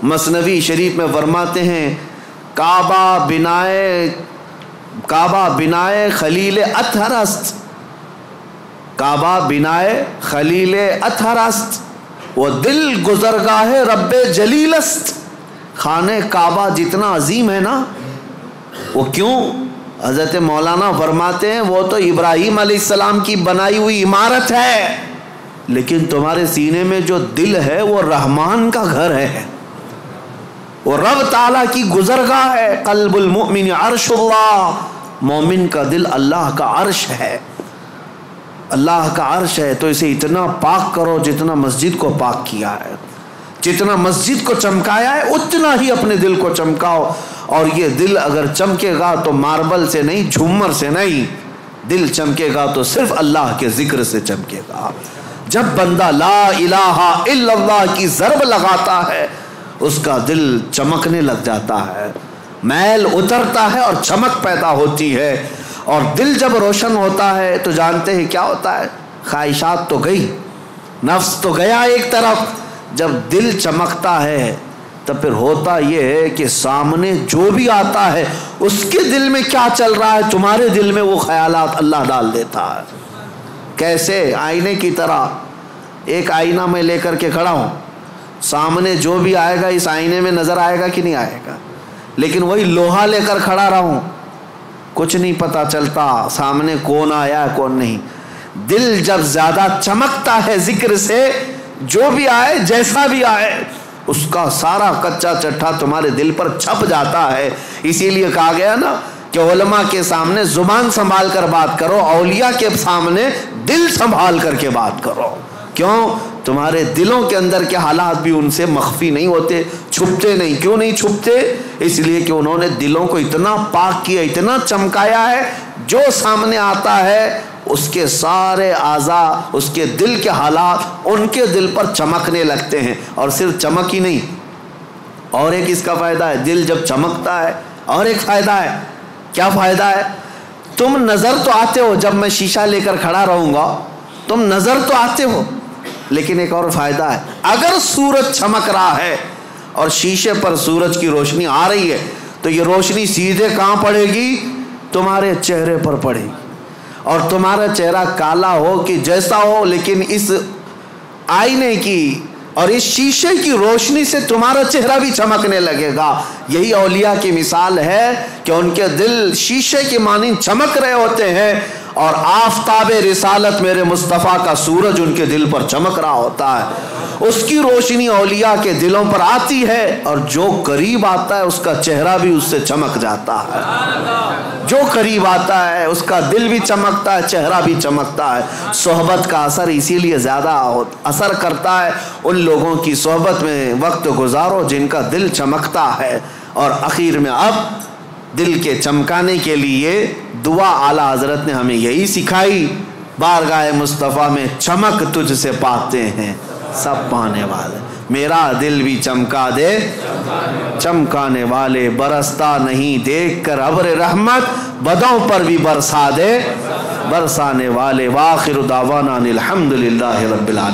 مثنوی شریف میں فرماتے ہیں کعبہ بنائے خلیل اطہر است، کعبہ بنائے خلیل اطہر است وہ دل گزرگاہ رب جلیل است. خانہ کعبہ جتنا عظیم ہے نا، وہ کیوں؟ حضرت مولانا فرماتے ہیں وہ تو ابراہیم علیہ السلام کی بنائی ہوئی عمارت ہے، لیکن تمہارے سینے میں جو دل ہے وہ رحمان کا گھر ہے، وہ رب تعالیٰ کی گزرگاہ ہے. قلب المؤمن عرش اللہ، مومن کا دل اللہ کا عرش ہے، اللہ کا عرش ہے. تو اسے اتنا پاک کرو جتنا مسجد کو پاک کیا ہے، جتنا مسجد کو چمکایا ہے اتنا ہی اپنے دل کو چمکاؤ. اور یہ دل اگر چمکے گا تو ماربل سے نہیں، جھومر سے نہیں، دل چمکے گا تو صرف اللہ کے ذکر سے چمکے گا. جب بندہ لا الہ الا اللہ کی ضرب لگاتا ہے اس کا دل چمکنے لگ جاتا ہے، میل اترتا ہے اور چمک پیدا ہوتی ہے. اور دل جب روشن ہوتا ہے تو جانتے ہیں کیا ہوتا ہے، خواہشات تو گئی، نفس تو گیا ایک طرف. جب دل چمکتا ہے تب پھر ہوتا یہ ہے کہ سامنے جو بھی آتا ہے اس کے دل میں کیا چل رہا ہے تمہارے دل میں وہ خیالات اللہ ڈال دیتا ہے. کیسے؟ آئینے کی طرح. ایک آئینہ میں لے کر کے کھڑا ہوں، سامنے جو بھی آئے گا اس آئینے میں نظر آئے گا کہ نہیں آئے گا، لیکن وہی لوہا لے کر کھڑا رہا ہوں کچھ نہیں پتا چلتا سامنے کون آیا کون نہیں. دل جب زیادہ چمکتا ہے ذکر سے، جو بھی آئے جیسا بھی آئے اس کا سارا کچا چٹھا تمہارے دل پر چھپ جاتا ہے. اسی لیے کہا گیا نا کہ علماء کے سامنے زبان سنبھال کر بات کرو، اولیاء کے سامنے دل سنبھال کر کے بات کرو. کیوں؟ تمہارے دلوں کے اندر کے حالات بھی ان سے مخفی نہیں ہوتے، چھپتے نہیں۔ کیوں نہیں چھپتے؟ اس لیے کہ انہوں نے دلوں کو اتنا پاک کیا، اتنا چمکایا ہے، جو سامنے آتا ہے اس کے سارے اعضاء، اس کے دل کے حالات ان کے دل پر چمکنے لگتے ہیں۔ اور صرف چمک ہی نہیں، اور ایک اس کا فائدہ ہے، دل جب چمکتا ہے اور ایک فائدہ ہے۔ کیا فائدہ ہے؟ تم نظر تو آتے ہو، جب میں شیشہ لے کر کھڑا رہوں گا تم نظر تو آتے ہو، لیکن ایک اور فائدہ ہے، اگر سورج چمک رہا ہے اور شیشے پر سورج کی روشنی آ رہی ہے تو یہ روشنی سیدھے کہاں پڑے گی؟ تمہارے چہرے پر پڑے گی، اور تمہارا چہرہ کالا ہو کہ جیسا ہو، لیکن اس آئینے کی اور اس شیشے کی روشنی سے تمہارا چہرہ بھی چمکنے لگے گا۔ یہی اولیاء کی مثال ہے کہ ان کے دل شیشے کی مانند چمک رہے ہوتے ہیں، اور آفتاب رسالت میرے مصطفیٰ کا سورج ان کے دل پر چمک رہا ہوتا ہے، اس کی روشنی اولیاء کے دلوں پر آتی ہے، اور جو قریب آتا ہے اس کا چہرہ بھی اس سے چمک جاتا ہے۔ جو قریب آتا ہے اس کا دل بھی چمکتا ہے، چہرہ بھی چمکتا ہے۔ صحبت کا اثر اسی لیے زیادہ اثر کرتا ہے، ان لوگوں کی صحبت میں وقت گزارو جن کا دل چمکتا ہے۔ اور اخیر میں اب دل کے چمکانے کے لیے دعا اعلیٰ حضرت نے ہمیں یہی سکھائی، بارگاہ مصطفیٰ میں چمک تجھ سے پاتے ہیں سب پانے والے، میرا دل بھی چمکا دے چمکانے والے، برستا نہیں دیکھ کر ابر رحمت، بدوں پر بھی برسا دے برسانے والے۔ وآخر دعوانا الحمدللہ رب العالمین۔